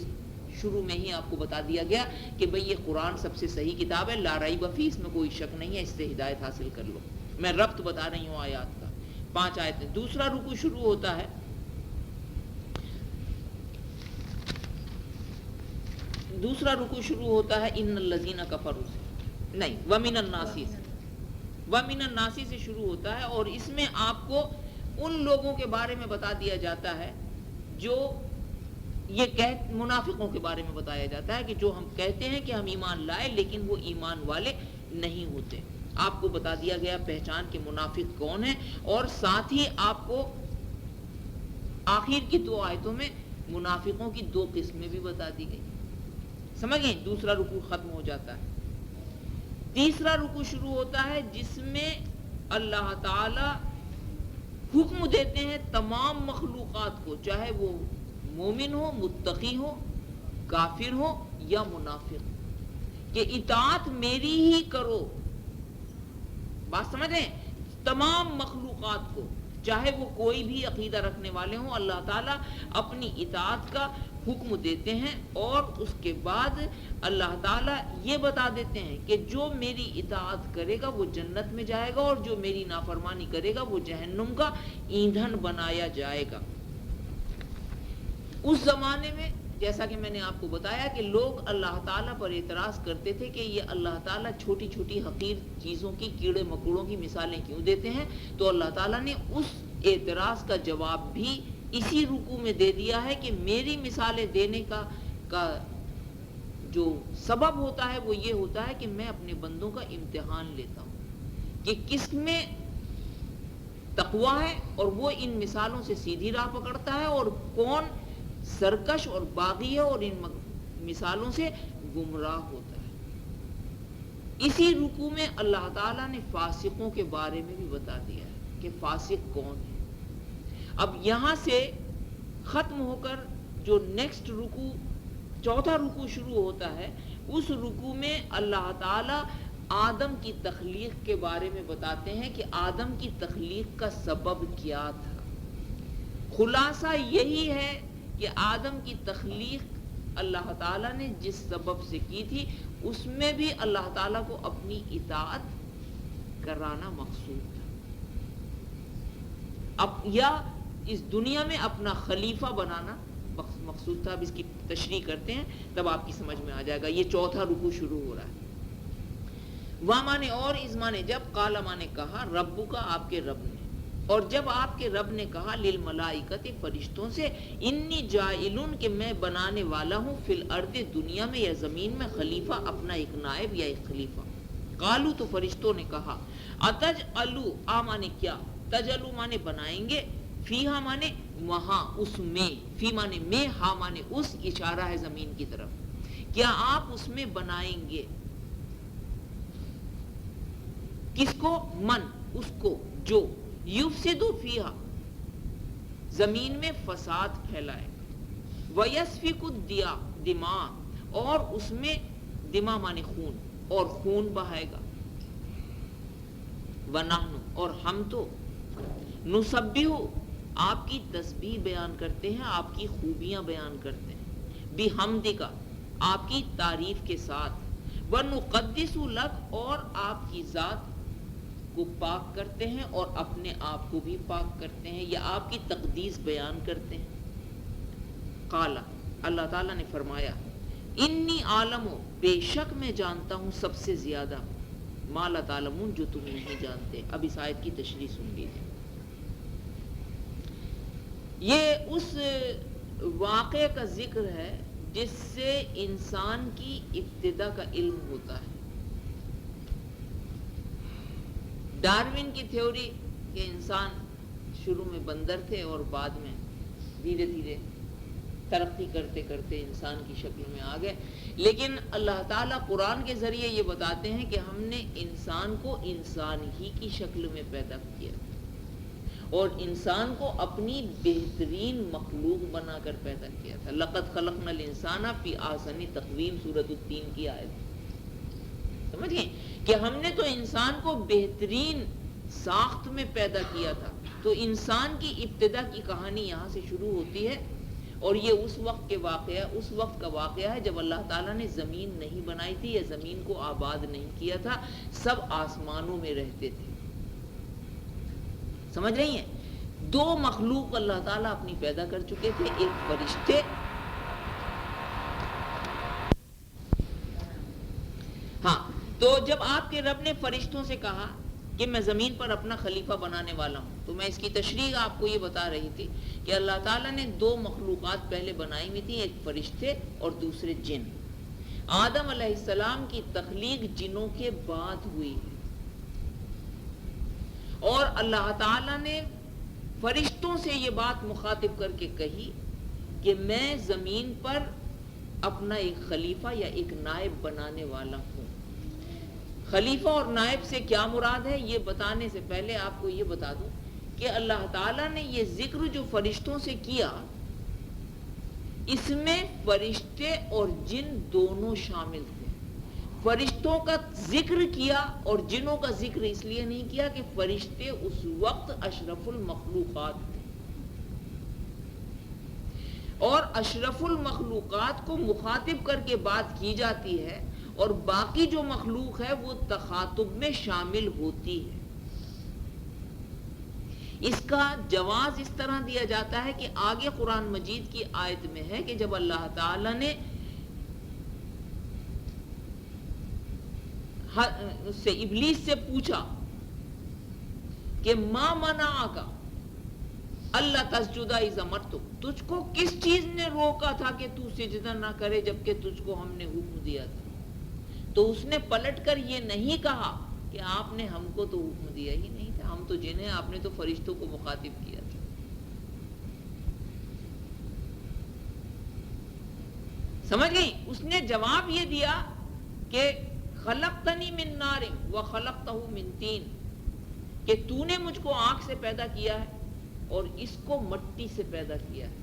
شروع میں ہی آپ کو بتا دیا گیا کہ بھئی یہ قرآن سب سے صحیح کتاب ہے, لا ریب فیہ, اس میں کوئی شک نہیں ہے, اس سے ہدایت حاصل کر لو. میں ربط بتا رہی ہوں آیات کا. 5 آیتیں. دوسرا رکوع شروع ہوتا ہے ان الذین کفروا سے نہیں, ومن الناس سے شروع ہوتا ہے. اور اس میں آپ کو ان لوگوں کے بارے میں بتا دیا جاتا ہے جو منافقوں کے بارے میں بتایا جاتا ہے کہ جو ہم کہتے ہیں کہ ہم ایمان لائے لیکن وہ ایمان والے نہیں ہوتے. آپ کو بتا دیا گیا پہچان کہ منافق کون ہے, اور ساتھ ہی آپ کو آخر کی 2 آیتوں میں منافقوں کی 2 قسمیں بھی بتا دی گئی. سمجھ گئے؟ دوسرا رکوع ختم ہو جاتا ہے. تیسرا رکوع شروع ہوتا ہے جس میں اللہ تعالی حکم دیتے ہیں تمام مخلوقات کو, چاہے وہ مومن ہو, متقی ہو, کافر ہو یا منافق, کہ اطاعت میری ہی کرو. بات سمجھ رہے ہیں؟ تمام مخلوقات کو, چاہے وہ کوئی بھی عقیدہ رکھنے والے ہوں, اللہ تعالیٰ اپنی اطاعت کا حکم دیتے ہیں. اور اس کے بعد اللہ تعالیٰ یہ بتا دیتے ہیں کہ جو میری اطاعت کرے گا وہ جنت میں جائے گا, اور جو میری نافرمانی کرے گا وہ جہنم کا ایندھن بنایا جائے گا. اس زمانے میں جیسا کہ میں نے آپ کو بتایا کہ لوگ اللہ تعالیٰ پر اعتراض کرتے تھے کہ یہ اللہ تعالیٰ چھوٹی چھوٹی حقیر چیزوں کی, کیڑے مکوڑوں کی مثالیں کیوں دیتے ہیں. تو اللہ تعالیٰ نے اس اعتراض کا جواب بھی اسی رکوع میں دے دیا ہے کہ میری مثالیں دینے کا جو سبب ہوتا ہے وہ یہ ہوتا ہے کہ میں اپنے بندوں کا امتحان لیتا ہوں کہ کس میں تقویٰ ہے اور وہ ان مثالوں سے سیدھی راہ پکڑتا ہے, اور کون سرکش اور باغی ہے اور ان مثالوں سے گمراہ ہوتا ہے. اسی رکوع میں اللہ تعالیٰ نے فاسقوں کے بارے میں بھی بتا دیا ہے کہ فاسق کون ہے. اب یہاں سے ختم ہو کر جو نیکسٹ رکوع, چوتھا رکوع شروع ہوتا ہے, اس رکوع میں اللہ تعالیٰ آدم کی تخلیق کے بارے میں بتاتے ہیں کہ آدم کی تخلیق کا سبب کیا تھا. خلاصہ یہی ہے کہ آدم کی تخلیق اللہ تعالیٰ نے جس سبب سے کی تھی اس میں بھی اللہ تعالیٰ کو اپنی اطاعت کرانا مقصود تھا, یا اس دنیا میں اپنا خلیفہ بنانا مقصود تھا. اب اس کی تشریح کرتے ہیں تب آپ کی سمجھ میں آ جائے گا. یہ چوتھا رکوع شروع ہو رہا ہے. وا مانے اور, اس مانے جب, قال مانے کہا, ربو کا آپ کے رب نے, اور جب آپ کے رب نے کہا للملائکۃ فرشتوں سے, انی جاعلن کہ میں بنانے والا ہوں, فی الارض دنیا میں یا زمین میں, خلیفہ اپنا ایک نائب یا ایک خلیفہ. قالو تو فرشتوں نے کہا, اتجعلو, آ مانے کیا, تجلو مانے بنائیں گے, فیہا مانے وہاں, اس میں, فی مانے میں, ہا مانے اس, اشارہ ہے زمین کی طرف, کیا آپ اس میں بنائیں گے, کس کو, من, اس کو جو, یفسدو فیہا, زمین میں فساد پھیلائے, ویسفک الدماء, اور اس میں دماء مانے خون, اور خون بہائے گا, ونحن, اور ہم تو, نسبح آپ کی تسبیح بیان کرتے ہیں، آپ کی خوبیاں بیان کرتے ہیں، بحمدک آپ کی تعریف کے ساتھ، ونقدس لک اور آپ کی ذات کو پاک کرتے ہیں اور اپنے آپ کو بھی پاک کرتے ہیں یا آپ کی تقدیس بیان کرتے ہیں۔ قال اللہ تعالیٰ نے فرمایا انی عالم بے شک میں جانتا ہوں سب سے زیادہ، ما لا تعلمون جو تم نہیں جانتے۔ اب اس آیت کی تشریح سن لیجیے۔ یہ اس واقعے کا ذکر ہے جس سے انسان کی ابتدا کا علم ہوتا ہے۔ ڈارون کی تھیوری کہ انسان شروع میں بندر تھے اور بعد میں دھیرے دھیرے ترقی کرتے کرتے انسان کی شکل میں آ گئے، لیکن اللہ تعالیٰ قرآن کے ذریعے یہ بتاتے ہیں کہ ہم نے انسان کو انسان ہی کی شکل میں پیدا کیا اور انسان کو اپنی بہترین مخلوق بنا کر پیدا کیا تھا۔ لقد خلقنا الانسان فی احسن تقویم، سورۃ التین کی آیت سمجھ گئے کہ ہم نے تو انسان کو بہترین ساخت میں پیدا کیا تھا۔ تو انسان کی ابتدا کی کہانی یہاں سے شروع ہوتی ہے، اور یہ اس وقت کا واقعہ ہے جب اللہ تعالیٰ نے زمین نہیں بنائی تھی یا زمین کو آباد نہیں کیا تھا، سب آسمانوں میں رہتے تھے۔ سمجھ رہی ہیں؟ دو مخلوق اللہ تعالیٰ اپنی پیدا کر چکے تھے، ایک فرشتے، ہاں تو جب آپ کے رب نے فرشتوں سے کہا کہ میں زمین پر اپنا خلیفہ بنانے والا ہوں، تو میں اس کی تشریح آپ کو یہ بتا رہی تھی کہ اللہ تعالیٰ نے دو مخلوقات پہلے بنائی ہوئی تھی، ایک فرشتے اور دوسرے جن۔ آدم علیہ السلام کی تخلیق جنوں کے بعد ہوئی ہے، اور اللہ تعالیٰ نے فرشتوں سے یہ بات مخاطب کر کے کہی کہ میں زمین پر اپنا ایک خلیفہ یا ایک نائب بنانے والا ہوں۔ خلیفہ اور نائب سے کیا مراد ہے یہ بتانے سے پہلے آپ کو یہ بتا دوں کہ اللہ تعالیٰ نے یہ ذکر جو فرشتوں سے کیا، اس میں فرشتے اور جن دونوں شامل تھے۔ فرشتوں کا ذکر کیا اور جنوں کا ذکر اس لیے نہیں کیا کہ فرشتے اس وقت اشرف المخلوقات تھے، اور اشرف المخلوقات کو مخاطب کر کے بات کی جاتی ہے، اور باقی جو مخلوق ہے وہ تخاطب میں شامل ہوتی ہے۔ اس کا جواز اس طرح دیا جاتا ہے کہ آگے قرآن مجید کی آیت میں ہے کہ جب اللہ تعالی نے اس سے ابلیس سے پوچھا کہ ما منعک اللہ تسجد اذ امرتک، تجھ کو کس چیز نے روکا تھا کہ تو سجدہ نہ کرے جبکہ تجھ کو ہم نے حکم دیا تھا، تو اس نے پلٹ کر یہ نہیں کہا کہ آپ نے ہم کو تو حکم دیا ہی نہیں تھا، ہم تو جن ہیں، آپ نے تو فرشتوں کو مخاطب کیا تھا۔ سمجھ گئی؟ اس نے جواب یہ دیا کہ خلقتنی من نار وخلقتہ من طین، کہ تو نے مجھ کو آگ سے پیدا کیا ہے اور اس کو مٹی سے پیدا کیا ہے۔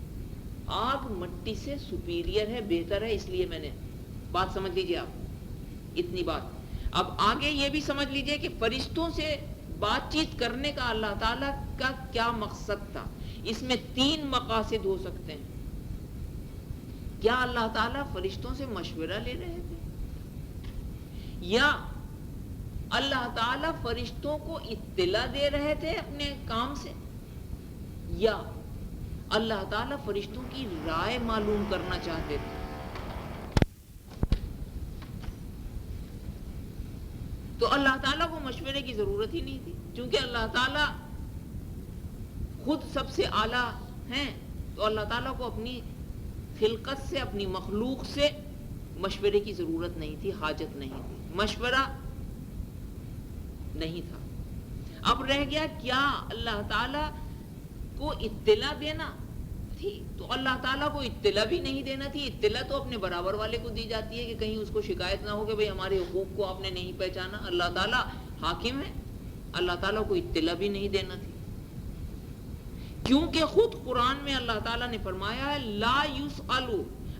آگ مٹی سے سپیریئر ہے، بہتر ہے، اس لیے میں نے، بات سمجھ لیجئے آپ، اتنی بات۔ اب آگے یہ بھی سمجھ لیجئے کہ فرشتوں سے بات چیت کرنے کا اللہ تعالیٰ کا کیا مقصد تھا۔ اس میں تین مقاصد ہو سکتے ہیں۔ کیا اللہ تعالیٰ فرشتوں سے مشورہ لے رہے تھے، یا اللہ تعالیٰ فرشتوں کو اطلاع دے رہے تھے اپنے کام سے، یا اللہ تعالیٰ فرشتوں کی رائے معلوم کرنا چاہتے تھے۔ تو اللہ تعالیٰ کو مشورے کی ضرورت ہی نہیں تھی، چونکہ اللہ تعالیٰ خود سب سے اعلیٰ ہیں، تو اللہ تعالیٰ کو اپنی خلقت سے، اپنی مخلوق سے مشورے کی ضرورت نہیں تھی، حاجت نہیں تھی، مشورہ نہیں تھا۔ اب رہ گیا کیا اللہ تعالیٰ کو اطلاع دینا تھی، تو اللہ تعالیٰ کو اطلاع بھی نہیں دینا تھی۔ اطلاع تو اپنے برابر والے کو دی جاتی ہے کہ کہیں اس کو شکایت نہ ہو کہ بھئی ہمارے حقوق کو آپ نے نہیں پہچانا۔ اللہ تعالیٰ حاکم ہے، اللہ تعالیٰ کو اطلاع بھی نہیں دینا تھی، کیونکہ خود قرآن میں اللہ تعالیٰ نے فرمایا ہے لا یسأل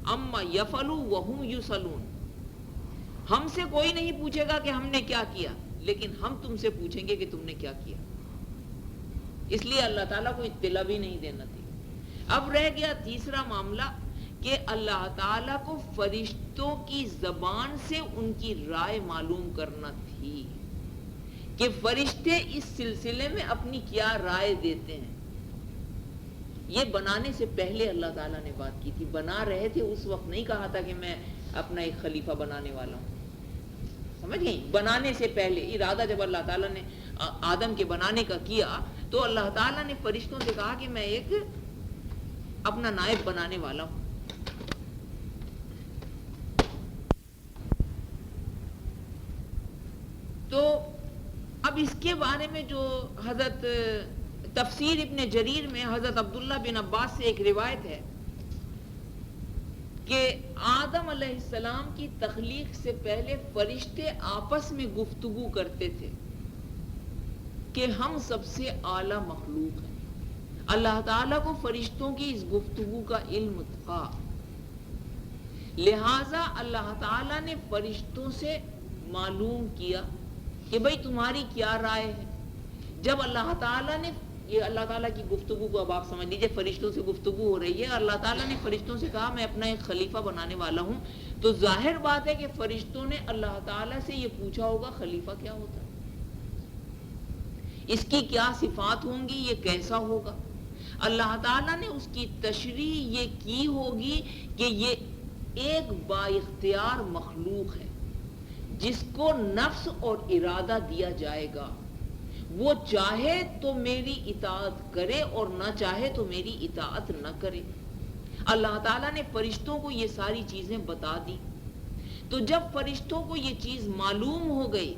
اما یفعل وہم یسألون، ہم سے کوئی نہیں پوچھے گا کہ ہم نے کیا کیا، لیکن ہم تم سے پوچھیں گے کہ تم نے کیا کیا۔ اس لیے اللہ تعالیٰ کو اطلاع بھی نہیں دینا تھی۔ اب رہ گیا تیسرا معاملہ کہ اللہ تعالیٰ کو فرشتوں کی زبان سے ان کی رائے معلوم کرنا تھی کہ فرشتے اس سلسلے میں اپنی کیا رائے دیتے ہیں۔ یہ بنانے سے پہلے اللہ تعالیٰ نے بات کی تھی، بنا رہے تھے اس وقت نہیں کہا تھا کہ میں اپنا ایک خلیفہ بنانے والا ہوں، سمجھ گئی؟ بنانے سے پہلے ارادہ جب اللہ تعالیٰ نے آدم کے بنانے کا کیا تو اللہ تعالیٰ نے فرشتوں سے کہا کہ میں ایک اپنا نائب بنانے والا ہوں۔ تو اب اس کے بارے میں جو حضرت تفسیر ابن جریر میں حضرت عبداللہ بن عباس سے ایک روایت ہے کہ آدم علیہ السلام کی تخلیق سے پہلے فرشتے آپس میں گفتگو کرتے تھے کہ ہم سب سے اعلیٰ مخلوق ہیں۔ اللہ تعالیٰ کو فرشتوں کی اس گفتگو کا علم تھا، لہٰذا اللہ تعالیٰ نے فرشتوں سے معلوم کیا کہ بھئی تمہاری کیا رائے ہے۔ جب اللہ تعالیٰ نے یہ اللہ تعالیٰ کی گفتگو کو اب آپ سمجھ لیجئے، فرشتوں سے گفتگو ہو رہی ہے، اللہ تعالیٰ نے فرشتوں سے کہا میں اپنا ایک خلیفہ بنانے والا ہوں، تو ظاہر بات ہے کہ فرشتوں نے اللہ تعالیٰ سے یہ پوچھا ہوگا خلیفہ کیا ہوتا ہے، اس کی کیا صفات ہوں گی، یہ کیسا ہوگا۔ اللہ تعالیٰ نے اس کی تشریح یہ کی ہوگی کہ یہ ایک با اختیار مخلوق ہے جس کو نفس اور ارادہ دیا جائے گا، وہ چاہے تو میری اطاعت کرے اور نہ چاہے تو میری اطاعت نہ کرے۔ اللہ تعالیٰ نے فرشتوں کو یہ ساری چیزیں بتا دی، تو جب فرشتوں کو یہ چیز معلوم ہو گئی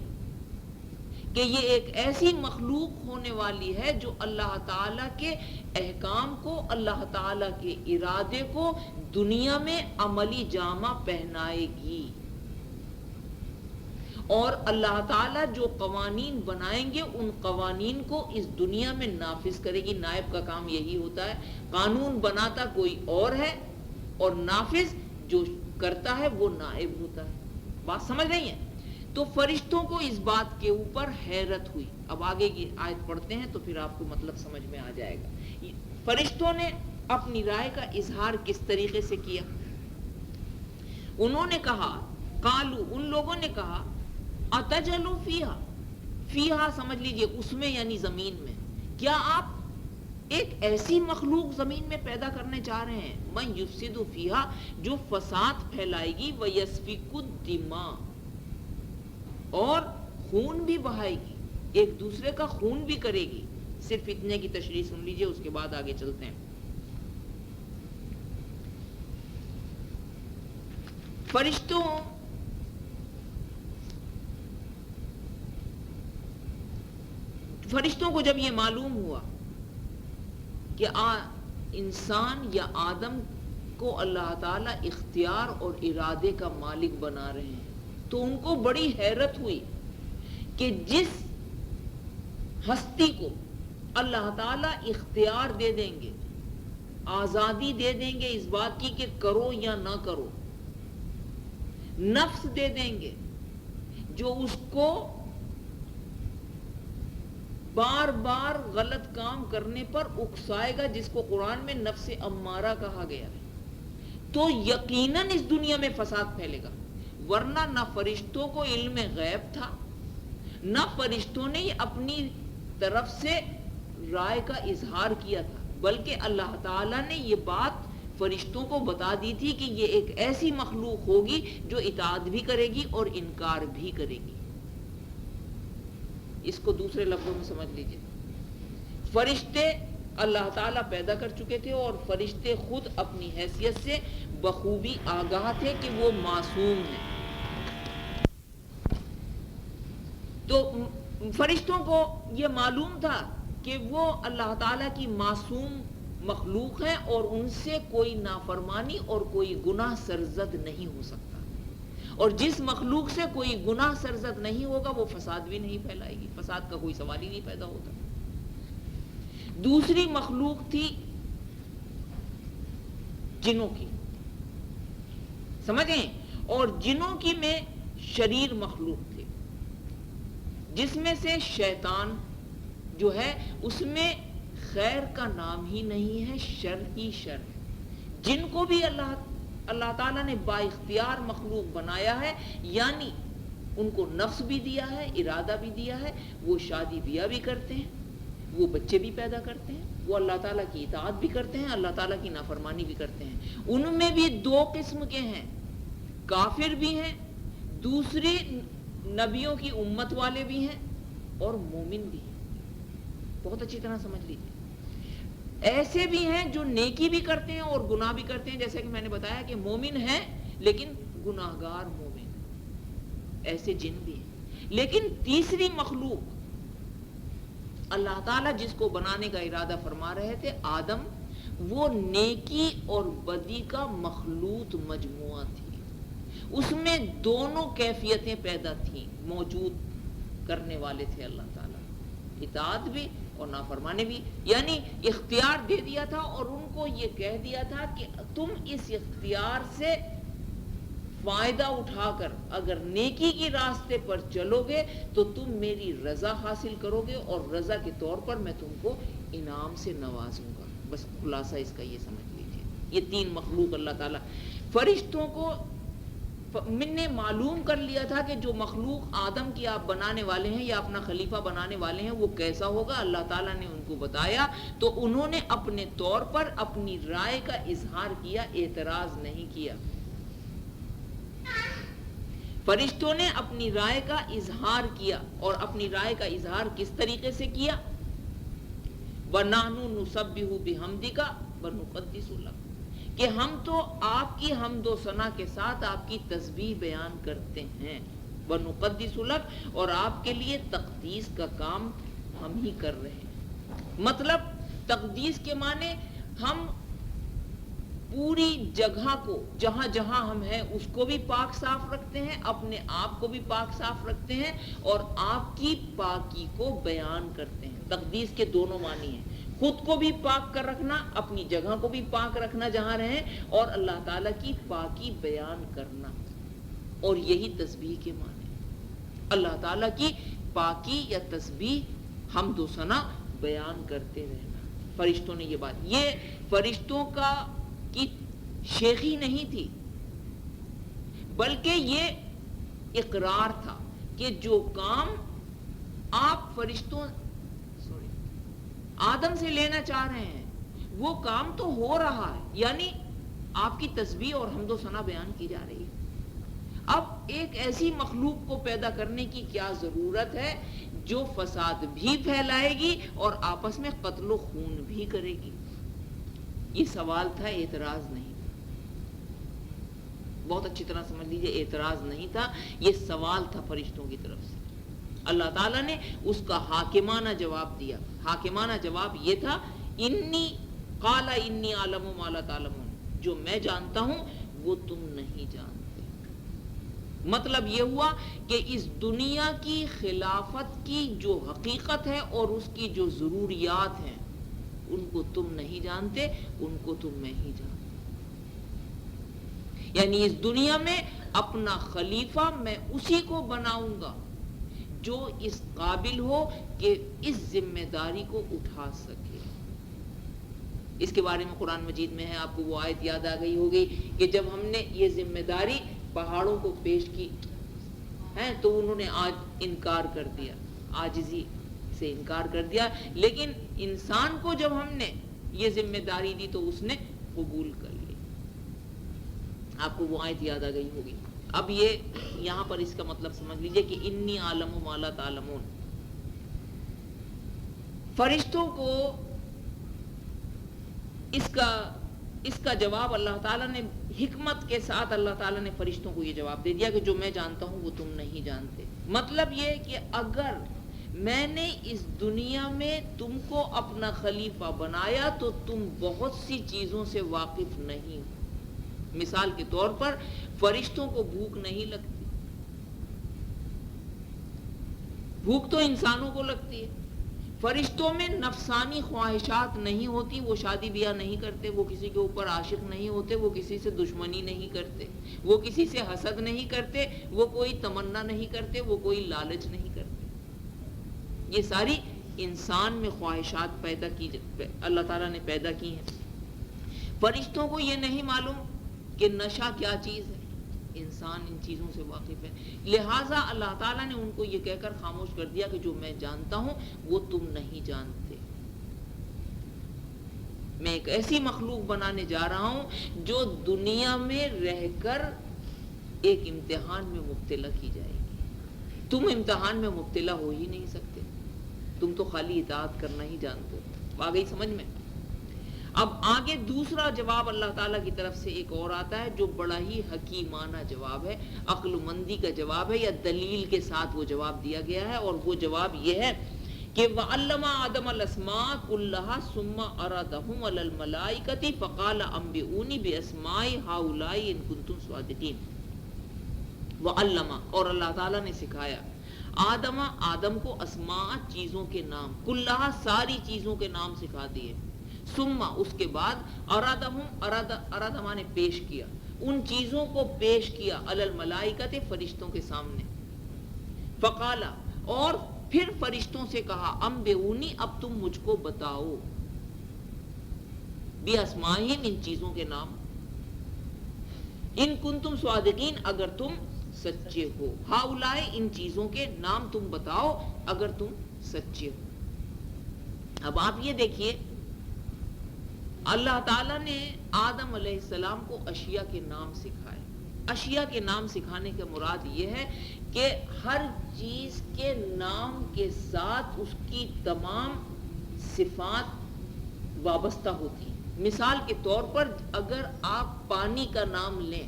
کہ یہ ایک ایسی مخلوق ہونے والی ہے جو اللہ تعالیٰ کے احکام کو، اللہ تعالیٰ کے ارادے کو دنیا میں عملی جامہ پہنائے گی، اور اللہ تعالیٰ جو قوانین بنائیں گے ان قوانین کو اس دنیا میں نافذ کرے گی۔ نائب کا کام یہی ہوتا ہے، قانون بناتا کوئی اور ہے اور نافذ جو کرتا ہے وہ نائب ہوتا ہے۔ بات سمجھ رہی ہیں؟ تو فرشتوں کو اس بات کے اوپر حیرت ہوئی۔ اب آگے کی آیت پڑھتے ہیں تو پھر آپ کو مطلب سمجھ میں آ جائے گا۔ فرشتوں نے اپنی رائے کا اظہار کس طریقے سے کیا؟ انہوں نے کہا، قالو، ان لوگوں نے کہا، اتجلو فیہا، فیہا سمجھ لیجئے اس میں یعنی زمین میں، کیا آپ ایک ایسی مخلوق زمین میں پیدا کرنے چاہ رہے ہیں، من یفسد فیہا، جو فساد پھیلائے گی، ویسفک الدماء، اور خون بھی بہائے گی، ایک دوسرے کا خون بھی کرے گی۔ صرف اتنے کی تشریح سن لیجئے، اس کے بعد آگے چلتے ہیں۔ فرشتوں کو جب یہ معلوم ہوا کہ انسان یا آدم کو اللہ تعالیٰ اختیار اور ارادے کا مالک بنا رہے ہیں، تو ان کو بڑی حیرت ہوئی کہ جس ہستی کو اللہ تعالیٰ اختیار دے دیں گے، آزادی دے دیں گے اس بات کی کہ کرو یا نہ کرو، نفس دے دیں گے جو اس کو بار بار غلط کام کرنے پر اکسائے گا، جس کو قرآن میں نفس امارہ کہا گیا ہے، تو یقیناً اس دنیا میں فساد پھیلے گا۔ ورنہ نہ فرشتوں کو علم غیب تھا، نہ فرشتوں نے اپنی طرف سے رائے کا اظہار کیا تھا، بلکہ اللہ تعالیٰ نے یہ بات فرشتوں کو بتا دی تھی کہ یہ ایک ایسی مخلوق ہوگی جو اطاعت بھی کرے گی اور انکار بھی کرے گی۔ اس کو دوسرے لفظوں میں سمجھ لیجئے، فرشتے اللہ تعالیٰ پیدا کر چکے تھے اور فرشتے خود اپنی حیثیت سے بخوبی آگاہ تھے کہ وہ معصوم ہیں۔ تو فرشتوں کو یہ معلوم تھا کہ وہ اللہ تعالیٰ کی معصوم مخلوق ہیں اور ان سے کوئی نافرمانی اور کوئی گناہ سرزد نہیں ہو سکتا، اور جس مخلوق سے کوئی گناہ سرزد نہیں ہوگا وہ فساد بھی نہیں پھیلائے گی، فساد کا کوئی سوال ہی نہیں پیدا ہوتا۔ دوسری مخلوق تھی جنوں کی، سمجھیں، اور جنوں کی میں شریر مخلوق تھے، جس میں سے شیطان جو ہے اس میں خیر کا نام ہی نہیں ہے، شر ہی شر ہے۔ جن کو بھی اللہ تعالیٰ نے با اختیار مخلوق بنایا ہے، یعنی ان کو نفس بھی دیا ہے، ارادہ بھی دیا ہے، وہ شادی بیاہ بھی کرتے ہیں، وہ بچے بھی پیدا کرتے ہیں، وہ اللہ تعالیٰ کی اطاعت بھی کرتے ہیں، اللہ تعالیٰ کی نافرمانی بھی کرتے ہیں۔ ان میں بھی دو قسم کے ہیں، کافر بھی ہیں، دوسرے نبیوں کی امت والے بھی ہیں، اور مومن بھی ہیں۔ بہت اچھی طرح سمجھ لیجیے، ایسے بھی ہیں جو نیکی بھی کرتے ہیں اور گناہ بھی کرتے ہیں، جیسے کہ میں نے بتایا کہ مومن ہیں لیکن گناہگار مومن، ایسے جن بھی ہیں۔ لیکن تیسری مخلوق اللہ تعالیٰ جس کو بنانے کا ارادہ فرما رہے تھے، آدم، وہ نیکی اور بدی کا مخلوط مجموعہ تھی، اس میں دونوں کیفیتیں پیدا تھیں، موجود کرنے والے تھے اللہ تعالیٰ، اطاعت بھی اور نافرمانی بھی، یعنی اختیار دے دیا تھا اور ان کو یہ کہہ دیا تھا کہ تم اس اختیار سے فائدہ اٹھا کر اگر نیکی کی راستے پر چلو گے تو تم میری رضا حاصل کرو گے، اور رضا کے طور پر میں تم کو انعام سے نوازوں گا۔ بس خلاصہ اس کا یہ سمجھ لیجیے، یہ تین مخلوق اللہ تعالیٰ، فرشتوں کو من نے معلوم کر لیا تھا کہ جو مخلوق آدم کی آپ بنانے والے ہیں یا اپنا خلیفہ بنانے والے ہیں وہ کیسا ہوگا، اللہ تعالیٰ نے ان کو بتایا، تو انہوں نے اپنے طور پر اپنی رائے کا اظہار کیا، اعتراض نہیں کیا۔ فرشتوں نے اپنی رائے کا اظہار کیا، اور اپنی رائے کا اظہار کس طریقے سے کیا؟ وَنَحْنُ نُسَبِّحُ بِحَمْدِكَ وَنُقَدِّسُ لَكَ، کہ ہم تو آپ کی حمد و ثنا کے ساتھ آپ کی تسبیح بیان کرتے ہیں، وَنُقَدِّسُ لَكَ، اور آپ کے لیے تقدیس کا کام ہم ہی کر رہے ہیں۔ مطلب تقدیس کے معنی ہم پوری جگہ کو جہاں جہاں ہم ہیں اس کو بھی پاک صاف رکھتے ہیں، اپنے آپ کو بھی پاک صاف رکھتے ہیں، اور آپ کی پاکی کو بیان کرتے ہیں۔ تقدیس کے دونوں معنی ہیں، خود کو بھی پاک کر رکھنا، اپنی جگہ کو بھی پاک رکھنا جہاں رہیں، اور اللہ تعالیٰ کی پاکی بیان کرنا، اور یہی تسبیح کے معنی ہیں۔ اللہ تعالیٰ کی پاکی یا تسبیح، حمد و ثنا بیان کرتے رہنا۔ فرشتوں نے یہ بات، یہ فرشتوں کی شیخی نہیں تھی، بلکہ یہ اقرار تھا کہ جو کام آپ فرشتوں آدم سے لینا چاہ رہے ہیں وہ کام تو ہو رہا ہے، یعنی آپ کی تسبیح اور حمد و ثنا بیان کی جا رہی ہے۔ اب ایک ایسی مخلوق کو پیدا کرنے کی کیا ضرورت ہے جو فساد بھی پھیلائے گی اور آپس میں قتل و خون بھی کرے گی؟ یہ سوال تھا، اعتراض نہیں تھا۔ بہت اچھی طرح سمجھ لیجئے، اعتراض نہیں تھا، یہ سوال تھا فرشتوں کی طرف سے۔ اللہ تعالیٰ نے اس کا حاکمانہ جواب دیا۔ حاکمانہ جواب یہ تھا، انی قال انی اعلم ما لا تعلمون، جو میں جانتا ہوں وہ تم نہیں جانتے۔ مطلب یہ ہوا کہ اس دنیا کی خلافت کی جو حقیقت ہے اور اس کی جو ضروریات ہیں ان کو تم نہیں جانتے، ان کو تم میں ہی جانتا۔ یعنی اس دنیا میں اپنا خلیفہ میں اسی کو بناؤں گا جو اس قابل ہو کہ اس ذمہ داری کو اٹھا سکے۔ اس کے بارے میں قرآن مجید میں ہے، آپ کو وہ آیت یاد آ گئی ہوگی کہ جب ہم نے یہ ذمہ داری پہاڑوں کو پیش کی ہے تو انہوں نے آج انکار کر دیا، عاجزی سے انکار کر دیا، لیکن انسان کو جب ہم نے یہ ذمہ داری دی تو اس نے قبول کر لی۔ آپ کو وہ آیت یاد آ گئی ہوگی۔ اب یہ یہاں پر اس کا مطلب سمجھ لیجئے کہ انی عالم ما لا تعلمون۔ فرشتوں کو اس کا جواب اللہ تعالیٰ نے حکمت کے ساتھ، اللہ تعالیٰ نے فرشتوں کو یہ جواب دے دیا کہ جو میں جانتا ہوں وہ تم نہیں جانتے۔ مطلب یہ کہ اگر میں نے اس دنیا میں تم کو اپنا خلیفہ بنایا تو تم بہت سی چیزوں سے واقف نہیں ہو۔ مثال کے طور پر فرشتوں کو بھوک نہیں لگتی، بھوک تو انسانوں کو لگتی ہے۔ فرشتوں میں نفسانی خواہشات نہیں ہوتی، وہ شادی بیاہ نہیں کرتے، وہ کسی کے اوپر عاشق نہیں ہوتے، وہ کسی سے دشمنی نہیں کرتے، وہ کسی سے حسد نہیں کرتے، وہ کوئی تمنا نہیں کرتے، وہ کوئی لالچ نہیں کرتے۔ یہ ساری انسان میں خواہشات پیدا کی، اللہ تعالیٰ نے پیدا کی ہیں۔ فرشتوں کو یہ نہیں معلوم کہ نشہ کیا چیز ہے، انسان ان چیزوں سے واقف ہے، لہٰذا اللہ تعالیٰ نے ان کو یہ کہہ کر خاموش کر دیا کہ جو میں جانتا ہوں وہ تم نہیں جانتے۔ میں ایک ایسی مخلوق بنانے جا رہا ہوں جو دنیا میں رہ کر ایک امتحان میں مبتلا کی جائے گی۔ تم امتحان میں مبتلا ہو ہی نہیں سکتے، تم تو خالی اطاعت کرنا ہی جانتے ہو۔ آ گئی سمجھ میں؟ اب آگے دوسرا جواب اللہ تعالیٰ کی طرف سے ایک اور آتا ہے جو بڑا ہی حکیمانہ جواب ہے، عقل مندی کا جواب ہے، یا دلیل کے ساتھ وہ جواب دیا گیا ہے، اور وہ جواب یہ ہے کہ وَعَلَّمَ آدَمَ الْأَسْمَاءَ كُلَّهَا ثُمَّ عَرَضَهُمْ عَلَى الْمَلَائِكَةِ فَقَالَ أَنبِئُونِي بِأَسْمَاءِ هَؤُلَاءِ إِن كُنتُمْ صَادِقِينَ۔ وَعَلَّمَ، اور اللہ تعالیٰ نے سکھایا، آدم کو اسماء چیزوں کے نام، کلہا ساری چیزوں کے نام سکھا دیے، ثم اس کے بعد اراد مانے پیش کیا، ان چیزوں کو پیش کیا، علی الملائکۃ فرشتوں کے سامنے، فقالا اور پھر فرشتوں سے کہا، انبئونی اب تم مجھ کو بتاؤ، باسمائہم ان چیزوں کے نام، ان کنتم صادقین اگر تم سچے ہو، ہاؤلائے ان چیزوں کے نام تم بتاؤ اگر تم سچے ہو۔ اب آپ یہ دیکھیے، اللہ تعالیٰ نے آدم علیہ السلام کو اشیاء کے نام سکھائے۔ اشیاء کے نام سکھانے کا مراد یہ ہے کہ ہر چیز کے نام کے ساتھ اس کی تمام صفات وابستہ ہوتی ہیں۔ مثال کے طور پر اگر آپ پانی کا نام لیں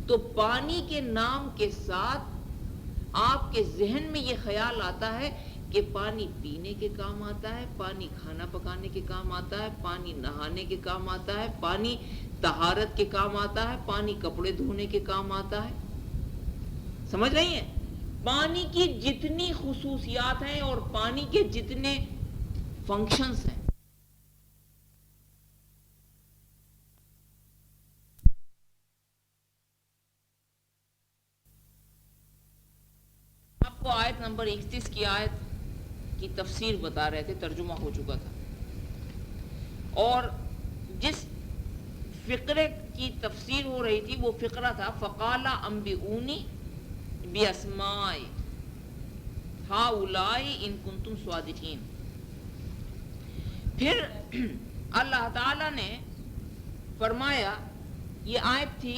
تو پانی کے نام کے ساتھ آپ کے ذہن میں یہ خیال آتا ہے کہ پانی پینے کے کام آتا ہے، پانی کھانا پکانے کے کام آتا ہے، پانی نہانے کے کام آتا ہے، پانی طہارت کے کام آتا ہے، پانی کپڑے دھونے کے کام آتا ہے۔ سمجھ رہی ہیں؟ پانی کی جتنی خصوصیات ہیں اور پانی کے جتنے فنکشنز ہیں، آپ کو آیت نمبر 31 کی آیت کی تفسیر بتا رہے تھے، ترجمہ ہو چکا تھا، اور جس فقرے کی تفسیر ہو رہی تھی وہ فقرہ تھا فقال انبئونی باسماء ہؤلاء ان کنتم صادقین۔ پھر اللہ تعالی نے فرمایا، یہ آیت تھی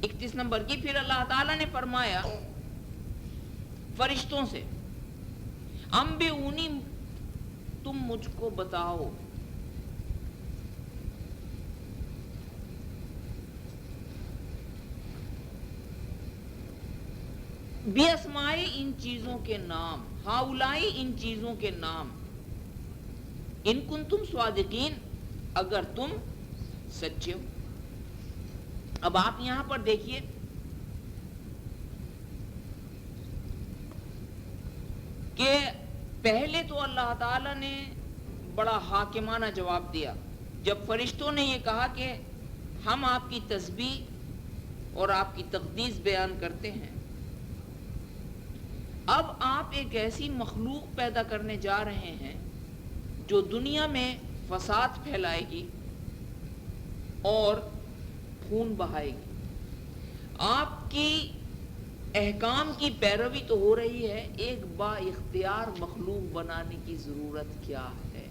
31 نمبر کی، پھر اللہ تعالی نے فرمایا فرشتوں سے، انبئونی تم مجھ کو بتاؤ، باسماء ان چیزوں کے نام، ہؤلاء ان چیزوں کے نام، ان کنتم صادقین اگر تم سچے ہو۔ اب آپ یہاں پر دیکھیے کہ پہلے تو اللہ تعالی نے بڑا حاکمانہ جواب دیا جب فرشتوں نے یہ کہا کہ ہم آپ کی تسبیح اور آپ کی تقدیس بیان کرتے ہیں۔ اب آپ ایک ایسی مخلوق پیدا کرنے جا رہے ہیں جو دنیا میں فساد پھیلائے گی اور خون بہائے گی۔ آپ کی احکام کی پیروی تو ہو رہی ہے، ایک با اختیار مخلوق بنانے کی ضرورت کیا ہے؟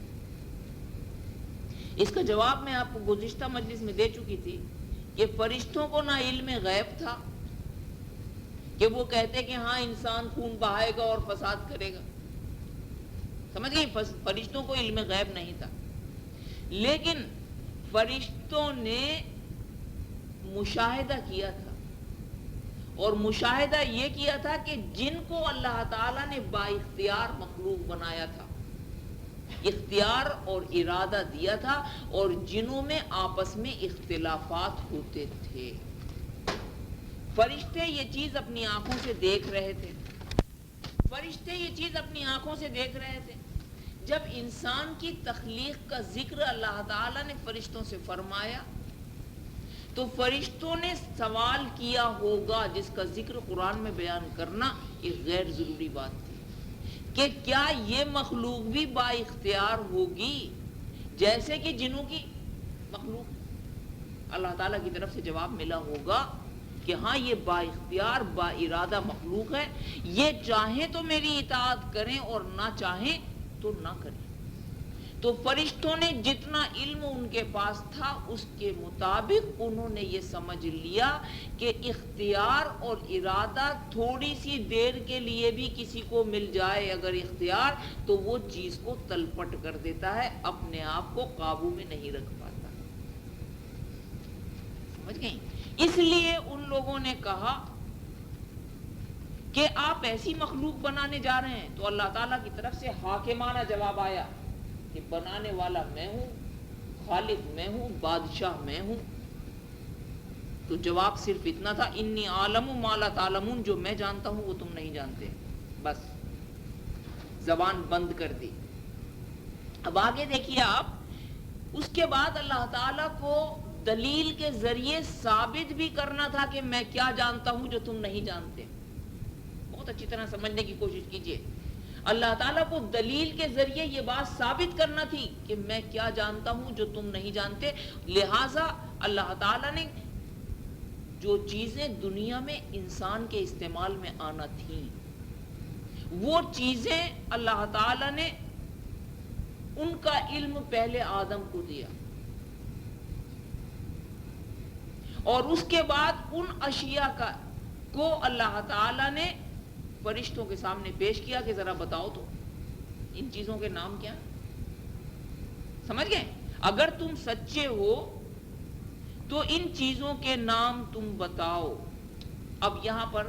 اس کا جواب میں آپ کو گزشتہ مجلس میں دے چکی تھی کہ فرشتوں کو نہ علم غیب تھا کہ وہ کہتے کہ ہاں انسان خون بہائے گا اور فساد کرے گا، سمجھ گئی؟ فرشتوں کو علم غیب نہیں تھا، لیکن فرشتوں نے مشاہدہ کیا تھا، اور مشاہدہ یہ کیا تھا کہ جن کو اللہ تعالیٰ نے با اختیار مخلوق بنایا تھا، اختیار اور ارادہ دیا تھا، اور جنوں میں آپس میں اختلافات ہوتے تھے، فرشتے یہ چیز اپنی آنکھوں سے دیکھ رہے تھے، فرشتے یہ چیز اپنی آنکھوں سے دیکھ رہے تھے۔ جب انسان کی تخلیق کا ذکر اللہ تعالیٰ نے فرشتوں سے فرمایا تو فرشتوں نے سوال کیا ہوگا، جس کا ذکر قرآن میں بیان کرنا ایک غیر ضروری بات تھی، کہ کیا یہ مخلوق بھی با اختیار ہوگی جیسے کہ جنوں کی مخلوق؟ اللہ تعالیٰ کی طرف سے جواب ملا ہوگا کہ ہاں یہ با اختیار با ارادہ مخلوق ہے، یہ چاہیں تو میری اطاعت کریں اور نہ چاہیں تو نہ کریں۔ تو فرشتوں نے جتنا علم ان کے پاس تھا اس کے مطابق انہوں نے یہ سمجھ لیا کہ اختیار اور ارادہ تھوڑی سی دیر کے لیے بھی کسی کو مل جائے اگر اختیار، تو وہ چیز کو تلپٹ کر دیتا ہے، اپنے آپ کو قابو میں نہیں رکھ پاتا۔ سمجھ گئیں؟ اس لیے ان لوگوں نے کہا کہ آپ ایسی مخلوق بنانے جا رہے ہیں، تو اللہ تعالیٰ کی طرف سے حاکمانہ جواب آیا کہ بنانے والا میں ہوں، خالق میں ہوں، بادشاہ میں ہوں۔ تو جواب صرف اتنا تھا، انی عالم ما لا تعلمون، جو میں جانتا ہوں وہ تم نہیں جانتے، بس زبان بند کر دی۔ اب آگے دیکھیے آپ، اس کے بعد اللہ تعالیٰ کو دلیل کے ذریعے ثابت بھی کرنا تھا کہ میں کیا جانتا ہوں جو تم نہیں جانتے۔ بہت اچھی طرح سمجھنے کی کوشش کیجئے، اللہ تعالیٰ کو دلیل کے ذریعے یہ بات ثابت کرنا تھی کہ میں کیا جانتا ہوں جو تم نہیں جانتے، لہٰذا اللہ تعالیٰ نے جو چیزیں دنیا میں انسان کے استعمال میں آنا تھیں وہ چیزیں اللہ تعالیٰ نے ان کا علم پہلے آدم کو دیا، اور اس کے بعد ان اشیاء کو اللہ تعالیٰ نے فرشتوں کے سامنے پیش کیا کہ ذرا بتاؤ تو ان چیزوں کے نام کیا ہیں؟ سمجھ گئے؟ اگر تم سچے ہو تو ان چیزوں کے نام تم بتاؤ۔ اب یہاں پر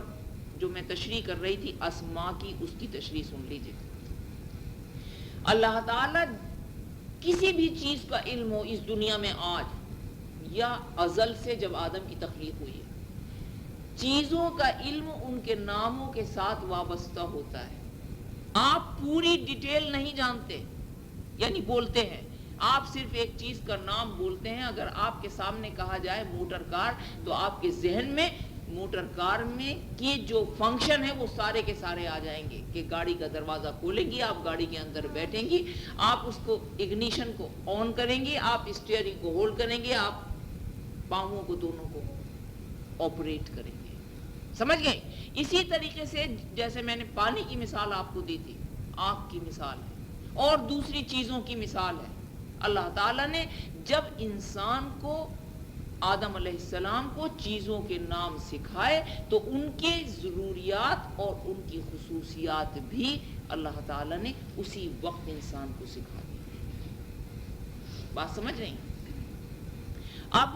جو میں تشریح کر رہی تھی اسماء کی، اس کی تشریح سن لیجئے۔ اللہ تعالیٰ کسی بھی چیز کا علم ہو اس دنیا میں آج یا ازل سے جب آدم کی تخلیق ہوئی ہے، چیزوں کا علم ان کے ناموں کے ساتھ وابستہ ہوتا ہے۔ آپ پوری ڈیٹیل نہیں جانتے، یعنی بولتے ہیں، آپ صرف ایک چیز کا نام بولتے ہیں۔ اگر آپ کے سامنے کہا جائے موٹر کار تو آپ کے ذہن میں موٹر کار میں کی جو فنکشن ہے وہ سارے کے سارے آ جائیں گے کہ گاڑی کا دروازہ کھولیں گی، آپ گاڑی کے اندر بیٹھیں گی، آپ اس کو اگنیشن کو آن کریں گی، آپ اسٹیئرنگ کو ہولڈ کریں گے، آپ پاؤں کو دونوں کو آپریٹ کریں گے۔ سمجھ گئے؟ اسی طریقے سے جیسے میں نے پانی کی مثال آپ کو دی تھی، آنکھ کی مثال ہے اور دوسری چیزوں کی مثال ہے۔ اللہ تعالیٰ نے جب انسان کو، آدم علیہ السلام کو چیزوں کے نام سکھائے تو ان کے ضروریات اور ان کی خصوصیات بھی اللہ تعالیٰ نے اسی وقت انسان کو سکھا دی۔ بات سمجھ رہے ہیں؟ اب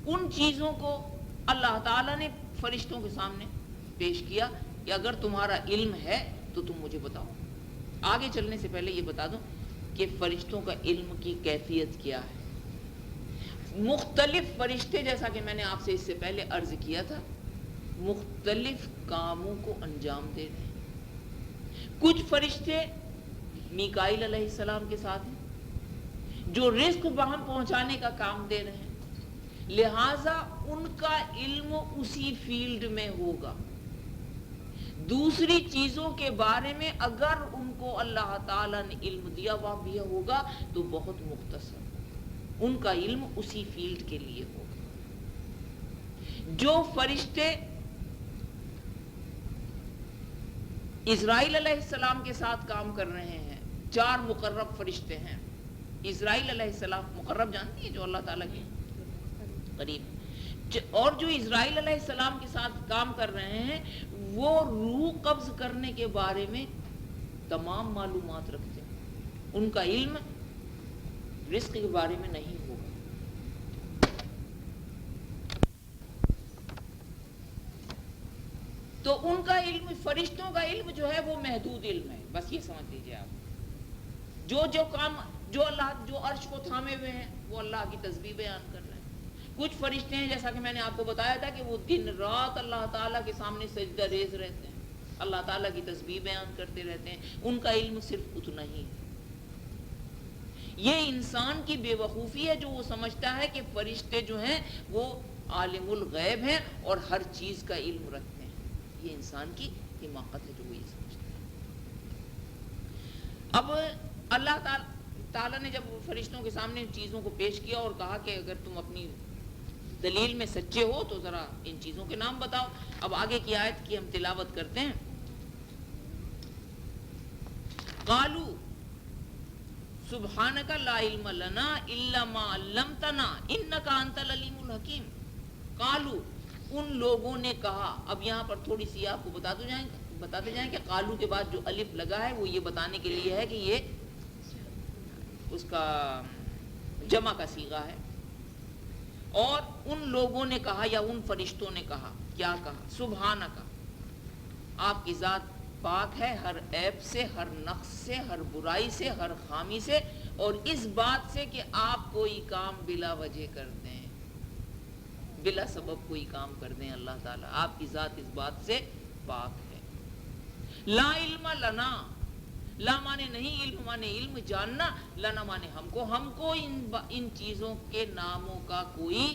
ان چیزوں کو اللہ تعالیٰ نے فرشتوں کے سامنے پیش کیا کہ اگر تمہارا علم ہے تو تم مجھے بتاؤ۔ آگے چلنے سے پہلے یہ بتا دوں کہ فرشتوں کا علم کی کیفیت کیا ہے۔ مختلف فرشتے، جیسا کہ میں نے آپ سے اس سے پہلے عرض کیا تھا، مختلف کاموں کو انجام دے رہے ہیں۔ کچھ فرشتے میکائیل علیہ السلام کے ساتھ ہیں جو رزق وہاں پہنچانے کا کام دے رہے ہیں، لہٰذا ان کا علم اسی فیلڈ میں ہوگا۔ دوسری چیزوں کے بارے میں اگر ان کو اللہ تعالیٰ نے علم دیا ہوا بھی ہوگا تو بہت مختصر، ان کا علم اسی فیلڈ کے لیے ہوگا۔ جو فرشتے اسرائیل علیہ السلام کے ساتھ کام کر رہے ہیں، 4 مقرب فرشتے ہیں۔ اسرائیل علیہ السلام مقرب جانتی ہیں، جو اللہ تعالیٰ کے قریب، اور جو اسرائیل علیہ السلام کے ساتھ کام کر رہے ہیں وہ روح قبض کرنے کے بارے میں تمام معلومات رکھتے ہیں، ان کا علم رزق کے بارے میں نہیں ہوگا۔ تو ان کا علم، فرشتوں کا علم جو ہے وہ محدود علم ہے، بس یہ سمجھ لیجیے آپ۔ جو کام، جو اللہ جو عرش کو تھامے ہوئے ہیں وہ اللہ کی تسبیح بیان کر رہے ہیں۔ کچھ فرشتے ہیں جیسا کہ میں نے آپ کو بتایا تھا کہ وہ دن رات اللہ تعالیٰ کے سامنے سجدہ ریز رہتے ہیں، اللہ تعالیٰ کی تسبیح بیان کرتے رہتے ہیں، ان کا علم صرف اتنا ہی ہے۔ یہ انسان کی بے وقوفی ہے جو وہ سمجھتا ہے کہ فرشتے جو ہیں وہ عالم الغیب ہیں اور ہر چیز کا علم رکھتے ہیں۔ یہ انسان کی حماقت ہے جو وہ یہ سمجھتا ہے۔ اب اللہ تعالیٰ نے جب فرشتوں کے سامنے ان چیزوں کو پیش کیا اور کہا کہ اگر تم اپنی دلیل میں سچے ہو تو ذرا ان چیزوں کے نام بتاؤ. اب آگے کی آیت کی ہم تلاوت کرتے ہیں. قالوا سبحانک لا علم لنا الا ما علمتنا انک انت العلیم الحکیم. قالوا ان لوگوں نے کہا. اب یہاں پر تھوڑی سی آپ کو بتاتے جائیں کہ قالو کے بعد جو الف لگا ہے وہ یہ بتانے کے لیے ہے کہ یہ اس کا جمع کا صیغہ ہے. اور ان لوگوں نے کہا یا ان فرشتوں نے کہا, کیا کہا؟ سبحانک, آپ کی ذات پاک ہے ہر عیب سے, ہر نقص سے, ہر برائی سے, ہر خامی سے, اور اس بات سے کہ آپ کوئی کام بلا وجہ کر دیں, بلا سبب کوئی کام کر دیں. اللہ تعالیٰ آپ کی ذات اس بات سے پاک ہے. لا علم لنا, لا مانے نہیں, علم مانے علم جاننا, لنا مانے ہم کو ان چیزوں کے ناموں کا کوئی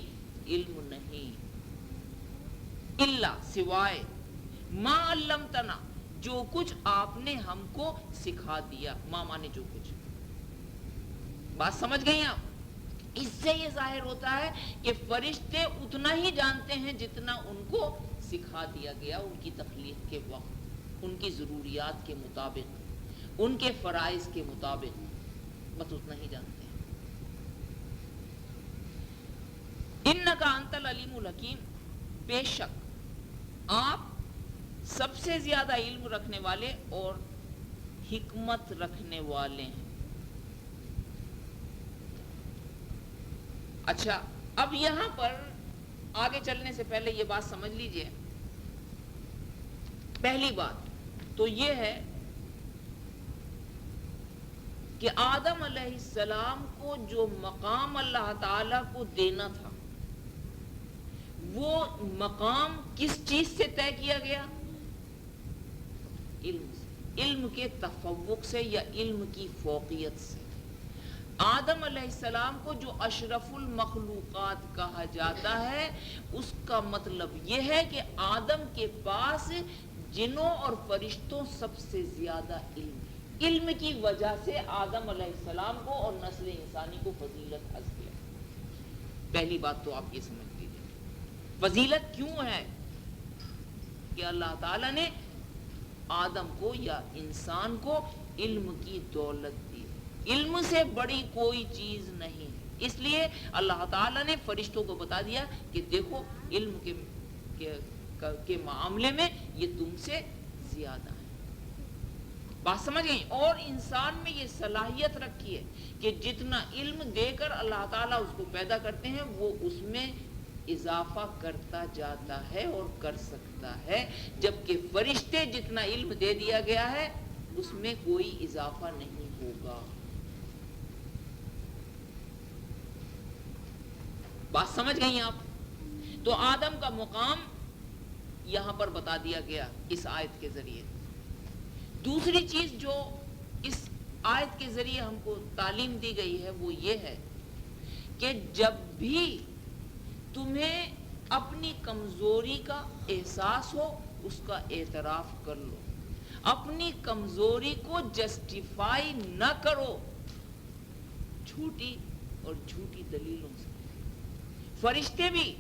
علم نہیں. الا سوائے, ما علمتنا جو کچھ آپ نے ہم کو سکھا دیا. ما مانے جو کچھ. بات سمجھ گئی آپ؟ اس سے یہ ظاہر ہوتا ہے کہ فرشتے اتنا ہی جانتے ہیں جتنا ان کو سکھا دیا گیا ان کی تخلیق کے وقت, ان کی ضروریات کے مطابق, ان کے فرائض کے مطابق, بس اتنا ہی جانتے ہیں. انکا انت العلیم الحکیم, بے شک آپ سب سے زیادہ علم رکھنے والے اور حکمت رکھنے والے ہیں. اچھا, اب یہاں پر آگے چلنے سے پہلے یہ بات سمجھ لیجئے. پہلی بات تو یہ ہے کہ آدم علیہ السلام کو جو مقام اللہ تعالی کو دینا تھا وہ مقام کس چیز سے طے کیا گیا؟ علم سے, علم کے تفوق سے یا علم کی فوقیت سے. آدم علیہ السلام کو جو اشرف المخلوقات کہا جاتا ہے اس کا مطلب یہ ہے کہ آدم کے پاس جنوں اور فرشتوں سب سے زیادہ علم ہے. علم کی وجہ سے آدم علیہ السلام کو اور نسل انسانی کو فضیلت حاصل ہے. پہلی بات تو آپ یہ سمجھ لیجیے, فضیلت کیوں ہے کہ اللہ تعالیٰ نے آدم کو یا انسان کو علم کی دولت دی. علم سے بڑی کوئی چیز نہیں ہے. اس لیے اللہ تعالیٰ نے فرشتوں کو بتا دیا کہ دیکھو علم کے معاملے میں یہ تم سے زیادہ ہے. بات سمجھ گئی؟ اور انسان میں یہ صلاحیت رکھی ہے کہ جتنا علم دے کر اللہ تعالیٰ اس کو پیدا کرتے ہیں وہ اس میں اضافہ کرتا جاتا ہے اور کر سکتا ہے, جبکہ فرشتے جتنا علم دے دیا گیا ہے اس میں کوئی اضافہ نہیں ہوگا. بات سمجھ گئی آپ؟ تو آدم کا مقام یہاں پر بتا دیا گیا اس آیت کے ذریعے. دوسری چیز جو اس آیت کے ذریعے ہم کو تعلیم دی گئی ہے وہ یہ ہے کہ جب بھی تمہیں اپنی کمزوری کا احساس ہو اس کا اعتراف کر لو. اپنی کمزوری کو جسٹیفائی نہ کرو جھوٹی اور جھوٹی دلیلوں سے. فرشتے بھی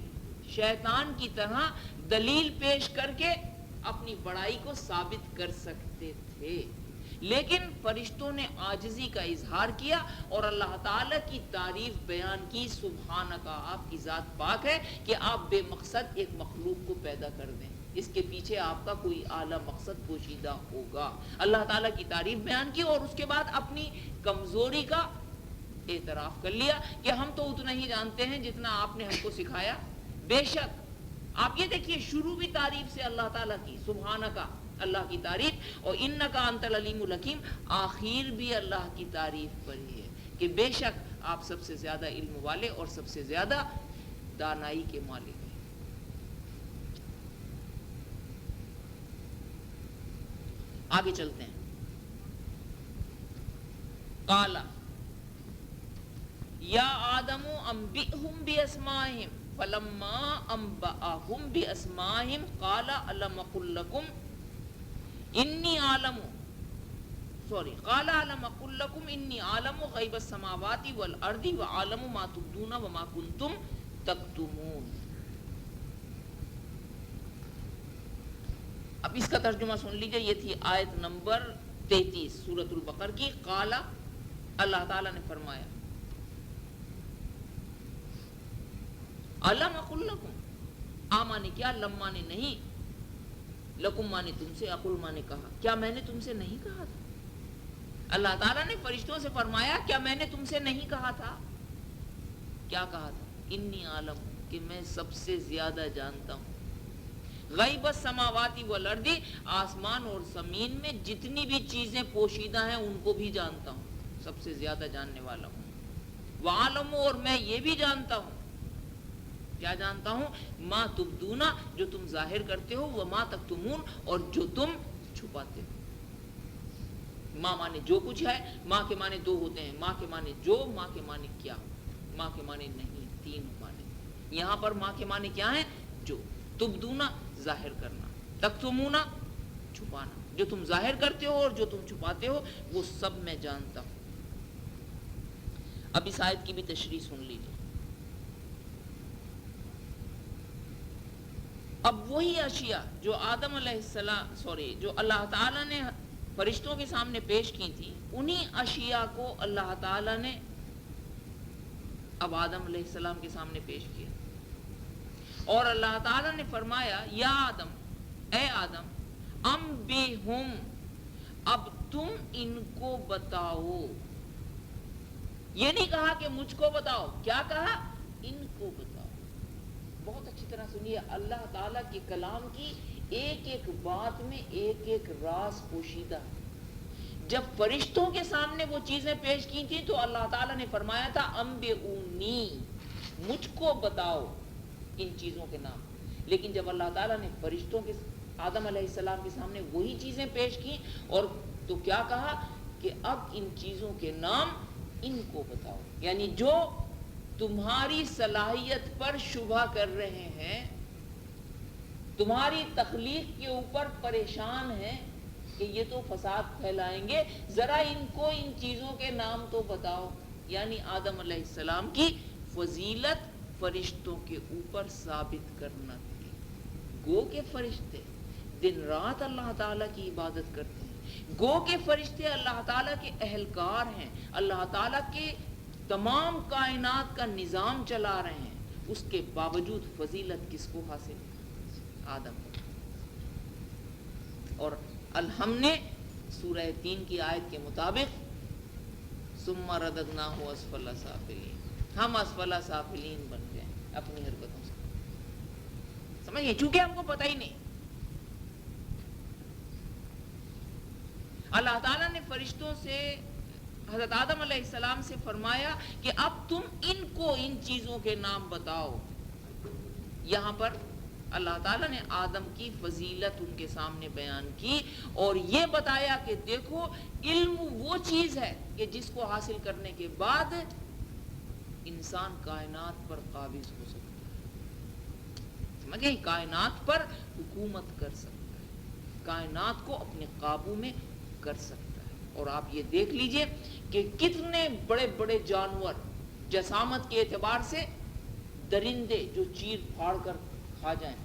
شیطان کی طرح دلیل پیش کر کے اپنی بڑائی کو ثابت کر سکتے تھے, لیکن فرشتوں نے عاجزی کا اظہار کیا اور اللہ تعالیٰ کی تعریف بیان کی. سبحانکا, آپ کی ذات پاک ہے کہ آپ بے مقصد ایک مخلوق کو پیدا کر دیں, اس کے پیچھے آپ کا کوئی اعلیٰ مقصد پوشیدہ ہوگا. اللہ تعالیٰ کی تعریف بیان کی اور اس کے بعد اپنی کمزوری کا اعتراف کر لیا کہ ہم تو اتنا ہی جانتے ہیں جتنا آپ نے ہم کو سکھایا. بے شک آپ یہ دیکھیے شروع بھی تعریف سے اللہ تعالیٰ کی, سبحانکا اللہ کی تعریف, اور انکا انت العلیم الحکیم آخر بھی اللہ کی تعریف پر ہی ہے کہ بے شک آپ سب سے زیادہ علم والے اور سب سے زیادہ دانائی کے مالک ہیں. آگے چلتے ہیں. قال یا آدم انبئہم باسمائہم فلما انبأہم باسمائہم قال الم اقل لکم انی عالم قال علم اقل لكم انی عالم غیب السماوات والارض وعالم ما تبدون وما کنتم تکتمون. اب اس کا ترجمہ سن لیجئے. یہ تھی آیت نمبر 33 سورۃ البقرہ کی. قال اللہ تعالیٰ نے فرمایا علم اقل لکم، مانے کیا، لم مانے نہیں، لکم مانے تم سے، اقل مانے کہا، کیا میں نے تم سے نہیں کہا تھا؟ اللہ تعالیٰ نے فرشتوں سے فرمایا کیا میں نے تم سے نہیں کہا تھا؟ کیا کہا تھا؟ انی عالم، کہ میں سب سے زیادہ جانتا ہوں، غیب السماوات والارض، آسمان اور زمین میں جتنی بھی چیزیں پوشیدہ ہیں ان کو بھی جانتا ہوں، سب سے زیادہ جاننے والا ہوں. وعالم، اور میں یہ بھی جانتا ہوں، کیا جانتا ہوں؟ ما تبدونا، جو تم ظاہر کرتے ہو، وما تکتمون، اور جو تم چھپاتے ہو. ما مانے جو کچھ ہے، ما کے معنی دو ہوتے ہیں، ما کے معنی جو، ما کے معنی کیا، ما کے معنی نہیں، تین معنی. یہاں پر ما کے معنی کیا ہیں؟ جو. تبدونا ظاہر کرنا، تکتمونا چھپانا، جو تم ظاہر کرتے ہو اور جو تم چھپاتے ہو وہ سب میں جانتا ہوں. اب اس آیت کی بھی تشریح سن لیجیے. اب وہی اشیاء جو آدم علیہ السلام جو اللہ تعالیٰ نے فرشتوں کے سامنے پیش کی تھی، انہی اشیاء کو اللہ تعالیٰ نے اب آدم علیہ السلام کے سامنے پیش کیا. اور اللہ تعالیٰ نے فرمایا یا آدم، اے آدم، انبئہم، اب تم ان کو بتاؤ. یہ نہیں کہا کہ مجھ کو بتاؤ، کیا کہا؟ ان کو بتاؤ. بہت اچھی طرح سنیے، اللہ تعالیٰ کے کلام کی ایک ایک بات میں ایک ایک راز پوشیدہ. جب فرشتوں کے سامنے وہ چیزیں پیش کی تھیں تو اللہ تعالیٰ نے فرمایا تھا انبئونی، مجھ کو بتاؤ ان چیزوں کے نام. لیکن جب اللہ تعالیٰ نے فرشتوں کے آدم علیہ السلام کے سامنے وہی چیزیں پیش کی اور تو کیا کہا کہ اب ان چیزوں کے نام ان کو بتاؤ. یعنی جو تمہاری صلاحیت پر شبہ کر رہے ہیں، تمہاری تخلیق کے اوپر پریشان ہیں کہ یہ تو فساد پھیلائیں گے، ذرا ان کو ان چیزوں کے نام تو بتاؤ. یعنی آدم علیہ السلام کی فضیلت فرشتوں کے اوپر ثابت کرنا تھی. گو کے فرشتے دن رات اللہ تعالیٰ کی عبادت کرتے ہیں، گو کے فرشتے اللہ تعالیٰ کے اہلکار ہیں، اللہ تعالیٰ کے تمام کائنات کا نظام چلا رہے ہیں، اس کے باوجود فضیلت کس کو حاصل؟ آدم. اور ہم نے سورہ 3 کی آیت کے مطابق ثم رددناہ اسفل سافلین، ہم اسفل سافلین بن گئے اپنی حرکتوں سے. سمجھئے؟ چونکہ ہم کو پتہ ہی نہیں. اللہ تعالیٰ نے فرشتوں سے حضرت آدم علیہ السلام سے فرمایا کہ اب تم ان کو ان چیزوں کے نام بتاؤ. یہاں پر اللہ تعالیٰ نے آدم کی فضیلت ان کے سامنے بیان کی اور یہ بتایا کہ دیکھو علم وہ چیز ہے کہ جس کو حاصل کرنے کے بعد انسان کائنات پر قابض ہو سکتا ہے. سمجھے؟ کائنات پر حکومت کر سکتا ہے، کائنات کو اپنے قابو میں کر سکتا ہے. اور آپ یہ دیکھ لیجئے کہ کتنے بڑے بڑے جانور جسامت کے اعتبار سے، درندے جو چیر پھاڑ کر کھا جائیں،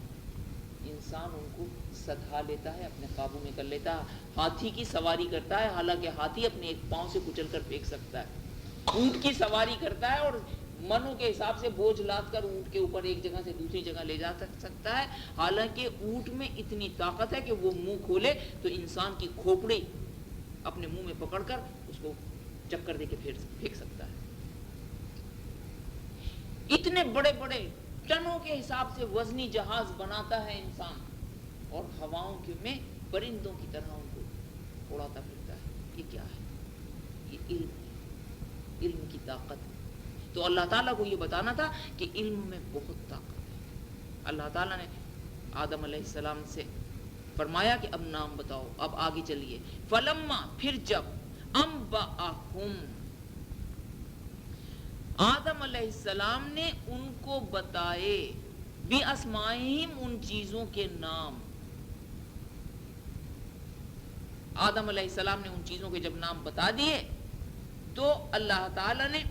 انسان ان کو سدھا لیتا ہے، اپنے قابو میں کر لیتا ہے. ہاتھی کی سواری کرتا ہے، حالانکہ ہاتھی اپنے ایک پاؤں سے کچل کر پھینک سکتا ہے. اونٹ کی سواری کرتا ہے اور منو کے حساب سے بوجھ لاد کر اونٹ کے اوپر ایک جگہ سے دوسری جگہ لے جا سکتا ہے. حالانکہ اونٹ میں اتنی طاقت ہے کہ وہ منہ کھولے تو انسان کی کھوپڑی اپنے منہ میں پکڑ کر اس کو چکر دے کے پھینک سکتا ہے. اتنے بڑے بڑے ٹنوں کے حساب سے وزنی جہاز بناتا ہے انسان اور ہواؤں میں پرندوں کی طرح ان کو اڑاتا پھرتا ہے. یہ کیا ہے؟ یہ علم ہے، علم کی طاقت ہے. تو اللہ تعالیٰ کو یہ بتانا تھا کہ علم میں بہت طاقت ہے. اللہ تعالیٰ نے آدم علیہ السلام سے فرمایا کہ اب نام بتاؤ. اب آگے چلیے. فلما، پھر جب، انبأہم، آدم علیہ السلام نے ان کو بتائے، بِأَسْمَائِهِمْ، ان چیزوں کے نام. آدم علیہ السلام نے ان چیزوں کے جب نام بتا دیے تو اللہ تعالی نے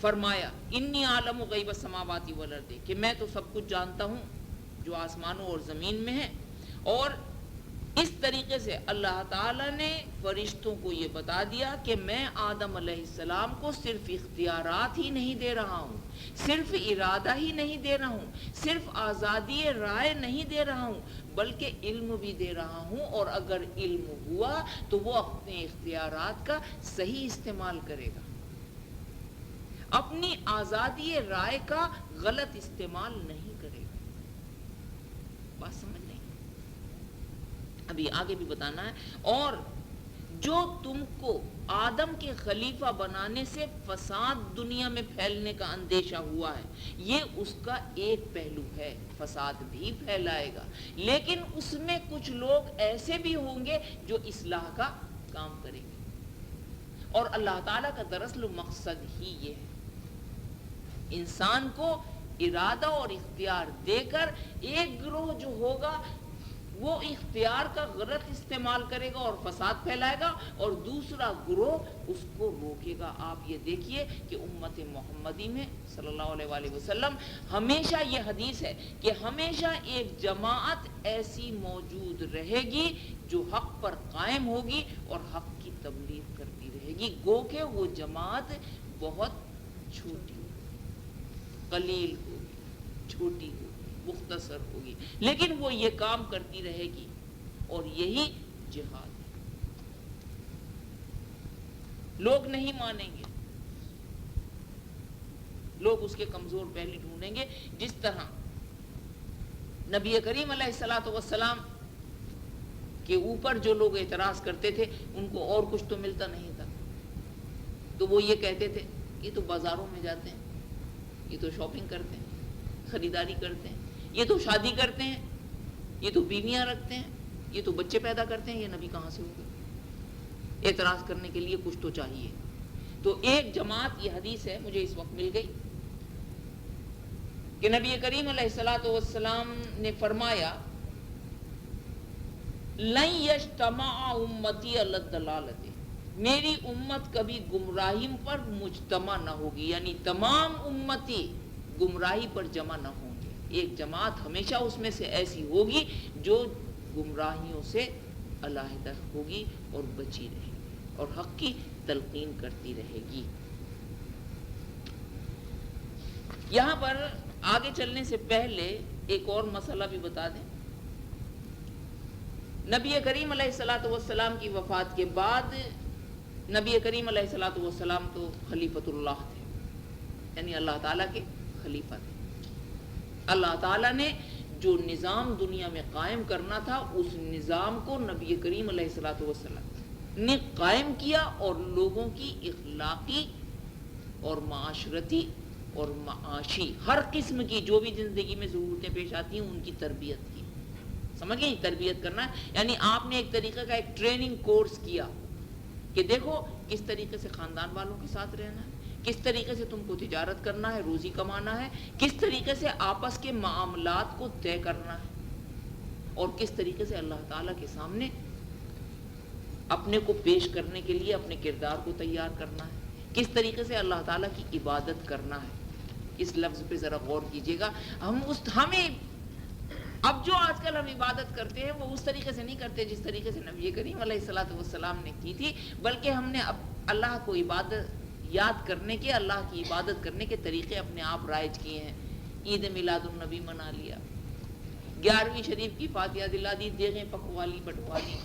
فرمایا انی عالم غیب السماوات والارض، کہ میں تو سب کچھ جانتا ہوں جو آسمانوں اور زمین میں ہے. اور اس طریقے سے اللہ تعالیٰ نے فرشتوں کو یہ بتا دیا کہ میں آدم علیہ السلام کو صرف اختیارات ہی نہیں دے رہا ہوں، صرف ارادہ ہی نہیں دے رہا ہوں، صرف آزادی رائے نہیں دے رہا ہوں، بلکہ علم بھی دے رہا ہوں. اور اگر علم ہوا تو وہ اپنے اختیارات کا صحیح استعمال کرے گا، اپنی آزادی رائے کا غلط استعمال نہیں کرے گا. بات سمجھ نہیں؟ ابھی آگے بھی بتانا ہے. اور جو تم کو آدم کے خلیفہ بنانے سے فساد دنیا میں پھیلنے کا اندیشہ ہوا ہے، یہ اس کا ایک پہلو ہے، فساد بھی پھیلائے گا، لیکن اس میں کچھ لوگ ایسے بھی ہوں گے جو اصلاح کا کام کریں گے. اور اللہ تعالیٰ کا دراصل مقصد ہی یہ ہے، انسان کو ارادہ اور اختیار دے کر ایک گروہ جو ہوگا وہ اختیار کا غلط استعمال کرے گا اور فساد پھیلائے گا، اور دوسرا گروہ اس کو روکے گا. آپ یہ دیکھیے کہ امت محمدی میں صلی اللہ علیہ وآلہ وسلم ہمیشہ یہ حدیث ہے کہ ہمیشہ ایک جماعت ایسی موجود رہے گی جو حق پر قائم ہوگی اور حق کی تبلیغ کرتی رہے گی. گو کہ وہ جماعت بہت چھوٹی، قلیل ہوگی، چھوٹی ہوگی، مختصر ہوگی، لیکن وہ یہ کام کرتی رہے گی، اور یہی جہاد ہے. لوگ نہیں مانیں گے، لوگ اس کے کمزور پہلو ڈھونڈیں گے. جس طرح نبی کریم علیہ الصلوۃ والسلام کے اوپر جو لوگ اعتراض کرتے تھے ان کو اور کچھ تو ملتا نہیں تھا، تو وہ یہ کہتے تھے یہ تو بازاروں میں جاتے ہیں، یہ تو شاپنگ کرتے ہیں، خریداری کرتے ہیں، یہ تو شادی کرتے ہیں، یہ تو بیویاں رکھتے ہیں، یہ تو بچے پیدا کرتے ہیں، یہ نبی کہاں سے ہوگا؟ اعتراض کرنے کے لیے کچھ تو چاہیے. تو ایک جماعت، یہ حدیث ہے مجھے اس وقت مل گئی، کہ نبی کریم علیہ الصلوۃ والسلام نے فرمایا لن یجتمع امتی علی الضلالۃ، میری امت کبھی گمراہی پر مجتمع نہ ہوگی، یعنی تمام امتی گمراہی پر جمع نہ ہوں گے. ایک جماعت ہمیشہ اس میں سے ایسی ہوگی جو گمراہیوں سے علیحدہ ہوگی اور بچی رہے گی اور حق کی تلقین کرتی رہے گی. یہاں پر آگے چلنے سے پہلے ایک اور مسئلہ بھی بتا دیں. نبی کریم علیہ الصلوۃ والسلام کی وفات کے بعد نبی کریم علیہ الصلوۃ والسلام تو خلیفۃ اللہ تھے، یعنی اللہ تعالیٰ کے خلیفہ تھے. اللہ تعالیٰ نے جو نظام دنیا میں قائم کرنا تھا اس نظام کو نبی کریم علیہ الصلوۃ والسلام نے قائم کیا، اور لوگوں کی اخلاقی اور معاشرتی اور معاشی ہر قسم کی جو بھی زندگی میں ضرورتیں پیش آتی ہیں ان کی تربیت کی. سمجھ گئے؟ تربیت کرنا یعنی آپ نے ایک طریقے کا ایک ٹریننگ کورس کیا کہ دیکھو کس طریقے سے خاندان والوں کے ساتھ رہنا ہے، کس طریقے سے تم کو تجارت کرنا ہے، روزی کمانا ہے، کس طریقے سے آپس کے معاملات کو طے کرنا ہے، اور کس طریقے سے اللہ تعالیٰ کے سامنے اپنے کو پیش کرنے کے لیے اپنے کردار کو تیار کرنا ہے، کس طریقے سے اللہ تعالیٰ کی عبادت کرنا ہے. اس لفظ پہ ذرا غور کیجیے گا. ہمیں اب جو آج کل ہم عبادت کرتے ہیں وہ اس طریقے سے نہیں کرتے جس طریقے سے نبی کریم علیہ الصلوۃ والسلام نے کی تھی، بلکہ ہم نے اب اللہ کو عبادت یاد کرنے کے، اللہ کی عبادت کرنے کے طریقے اپنے آپ رائج کیے ہیں. عید میلاد النبی منا لیا، 11ویں شریف کی فاتحہ دلا دی، دیغیں پکوا لی، بٹوا دی،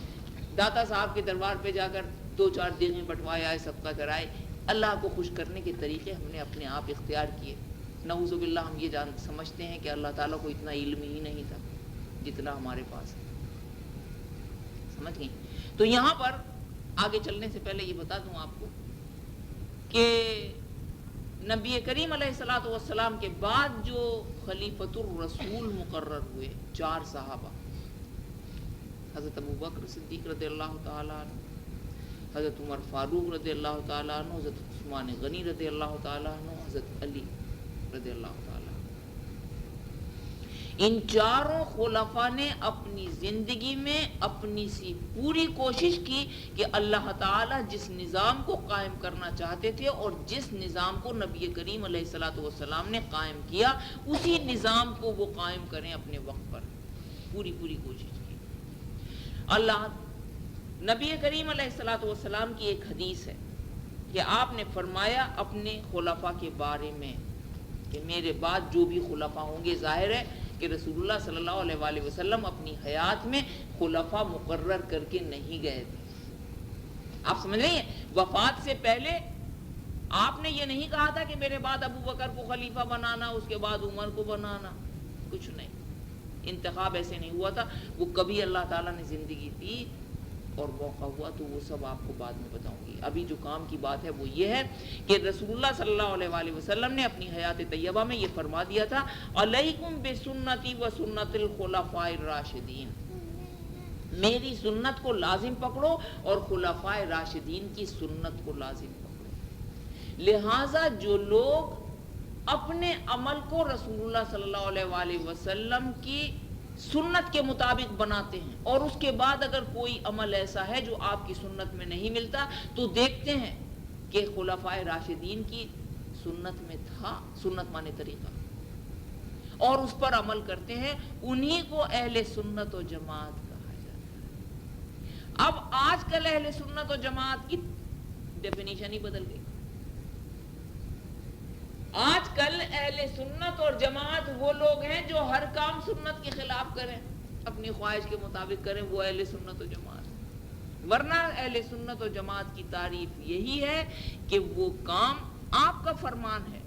داتا صاحب کے دربار پہ جا کر 2-4 دیغیں بٹوایا ہے، صدقہ کرائے. اللہ کو خوش کرنے کے طریقے ہم نے اپنے آپ اختیار کیے. نعوذ باللہ ہم یہ سمجھتے ہیں کہ اللہ تعالیٰ کو اتنا علم ہی نہیں تھا جتنا ہمارے پاس ہے. سمجھ گئیں؟ تو یہاں پر آگے چلنے سے پہلے یہ بتا دوں آپ کو کہ نبی کریم علیہ الصلوۃ والسلام کے بعد جو خلیفۃ الرسول مقرر ہوئے 4 صحابہ، حضرت ابوبکر صدیق رضی اللہ تعالیٰ عنہ، حضرت عمر فاروق رضی اللہ تعالیٰ عنہ، حضرت عثمان غنی رضی اللہ تعالیٰ عنہ، حضرت علی رضی اللہ تعالیٰ عنہ. ان چاروں خلفاء نے اپنی زندگی میں اپنی سی پوری کوشش کی کہ اللہ تعالیٰ جس نظام کو قائم کرنا چاہتے تھے اور جس نظام کو نبی کریم علیہ الصلوۃ والسلام نے قائم کیا، اسی نظام کو وہ قائم کریں اپنے وقت پر، پوری کوشش کی۔ اللہ نبی کریم علیہ الصلوۃ والسلام کی ایک حدیث ہے کہ آپ نے فرمایا اپنے خلفاء کے بارے میں کہ میرے بعد جو بھی خلفاء ہوں گے، ظاہر ہے کہ رسول اللہ صلی اللہ علیہ وآلہ وسلم اپنی حیات میں خلفاء مقرر کر کے نہیں گئے تھے۔ آپ سمجھ رہے ہیں، وفات سے پہلے آپ نے یہ نہیں کہا تھا کہ میرے بعد ابو بکر کو خلیفہ بنانا، اس کے بعد عمر کو بنانا، کچھ نہیں، انتخاب ایسے نہیں ہوا تھا۔ وہ کبھی اللہ تعالیٰ نے زندگی دی اور موقع ہوا تو وہ سب آپ کو بعد میں بتاؤں گی۔ ابھی جو کام کی بات ہے وہ یہ ہے کہ رسول اللہ صلی اللہ علیہ وآلہ وسلم نے اپنی حیات طیبہ میں یہ فرما دیا تھا، علیکم بسنتی و سنت الخلفاء الراشدین، میری سنت کو لازم پکڑو اور خلفاء راشدین کی سنت کو لازم پکڑو۔ لہٰذا جو لوگ اپنے عمل کو رسول اللہ صلی اللہ علیہ وآلہ وسلم کی سنت کے مطابق بناتے ہیں اور اس کے بعد اگر کوئی عمل ایسا ہے جو آپ کی سنت میں نہیں ملتا تو دیکھتے ہیں کہ خلفاء راشدین کی سنت میں تھا، سنت مانے طریقہ، اور اس پر عمل کرتے ہیں، انہی کو اہل سنت و جماعت کہا جاتا ہے۔ اب آج کل اہل سنت و جماعت کی ڈیفینیشن ہی بدل گئی۔ آج کل اہل سنت اور جماعت وہ لوگ ہیں جو ہر کام سنت کے خلاف کریں، اپنی خواہش کے مطابق کریں، وہ اہل سنت و جماعت۔ ورنہ اہل سنت و جماعت کی تعریف یہی ہے کہ وہ کام آپ کا فرمان ہے،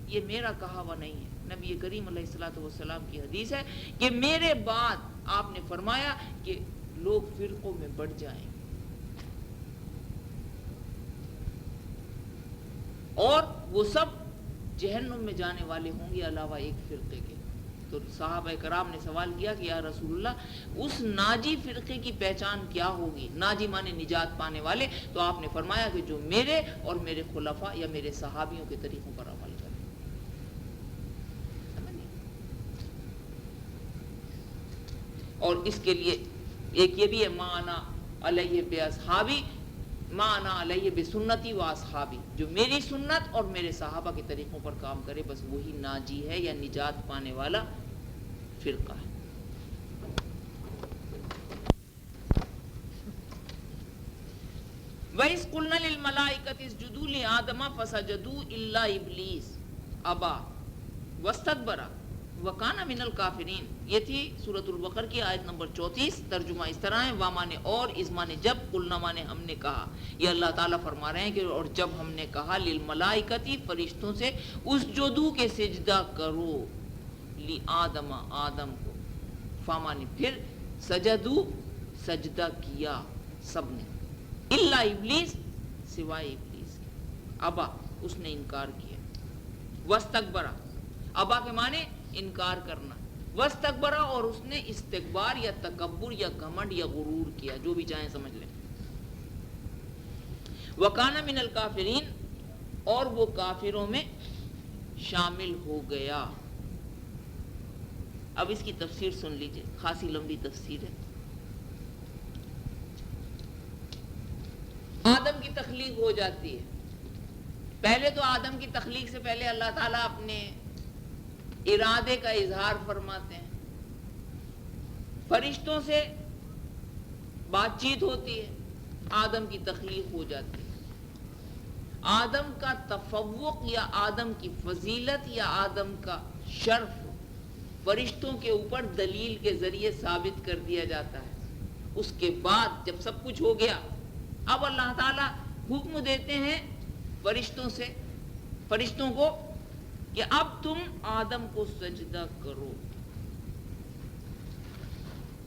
یہ میرا کہا ہوا نہیں ہے۔ نبی کریم علیہ الصلوۃ والسلام کی حدیث ہے کہ میرے بعد آپ نے فرمایا کہ لوگ فرقوں میں بٹ جائیں اور وہ سب جہنم میں جانے والے ہوں گے علاوہ ایک فرقے کے۔ تو صحابہ کرام نے سوال کیا کہ یا رسول اللہ اس ناجی فرقے کی پہچان کیا ہوگی؟ ناجی مانے نجات پانے والے۔ تو آپ نے فرمایا کہ جو میرے اور میرے خلفاء یا میرے صحابیوں کے طریقوں پر عمل کریں۔ اور اس کے لیے ایک یہ بھی ہے، ما انا علیہ باصحابی، ما انا علیہ بسنتی و اصحابی، جو میری سنت اور میرے صحابہ کے طریقوں پر کام کرے بس وہی ناجی ہے یا نجات پانے والا فرقہ ہے۔ وَإِذْ قُلْنَا لِلْمَلَائِكَةِ اسْجُدُوا لِآدَمَ فَسَجَدُوا إِلَّا إِبْلِيسَ أَبَى وَاسْتَكْبَرَ وَكَانَ مِنَ الْكَافِرِينَ۔ یہ تھی سورۃ البقرہ کی آیت نمبر 34۔ ترجمہ اس طرح ہے، وا مانے اور، از مانے جب، قلنا مانے ہم نے کہا۔ یہ اللہ تعالیٰ فرما رہے ہیں کہ اور جب ہم نے کہا للملائکتی فرشتوں سے، اسجدوا کے سجدہ کرو، لآدم آدم کو، فامانے پھر، سجدوا سجدہ کیا سب نے، الا ابلیس سوائے ابلیس کے، ابا اس نے انکار کیا، واستکبرا ابا کے معنی انکار کرنا، واستکبرا اور اس نے استکبار یا تکبر یا گھمنڈ یا غرور کیا، جو بھی چاہیں سمجھ لیں، وکانا من الکافرین اور وہ کافروں میں شامل ہو گیا۔ اب اس کی تفسیر سن لیجئے، خاصی لمبی تفسیر ہے۔ آدم کی تخلیق ہو جاتی ہے، پہلے تو آدم کی تخلیق سے پہلے اللہ تعالیٰ اپنے ارادے کا اظہار فرماتے ہیں، فرشتوں سے بات چیت ہوتی ہے، آدم کی تخلیق ہو جاتی ہے۔ آدم کا تفوق یا آدم کی فضیلت یا آدم کا شرف فرشتوں کے اوپر دلیل کے ذریعے ثابت کر دیا جاتا ہے۔ اس کے بعد جب سب کچھ ہو گیا، اب اللہ تعالیٰ حکم دیتے ہیں فرشتوں کو کہ اب تم آدم کو سجدہ کرو۔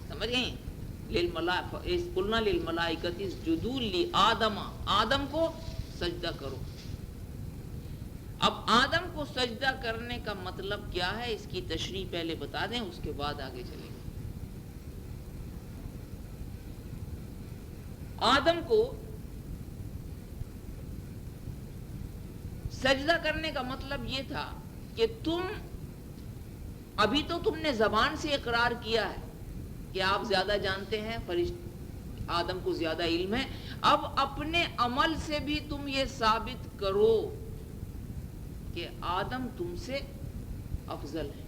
سمجھ گئیں؟ قلنا للملائکۃ اسجدوا لآدم، آدم کو سجدہ کرو۔ اب آدم کو سجدہ کرنے کا مطلب کیا ہے، اس کی تشریح پہلے بتا دیں، اس کے بعد آگے چلیں گے۔ آدم کو سجدہ کرنے کا مطلب یہ تھا کہ تم ابھی تو تم نے زبان سے اقرار کیا ہے کہ آپ زیادہ جانتے ہیں، آدم کو زیادہ علم ہے، اب اپنے عمل سے بھی تم یہ ثابت کرو کہ آدم تم سے افضل ہے.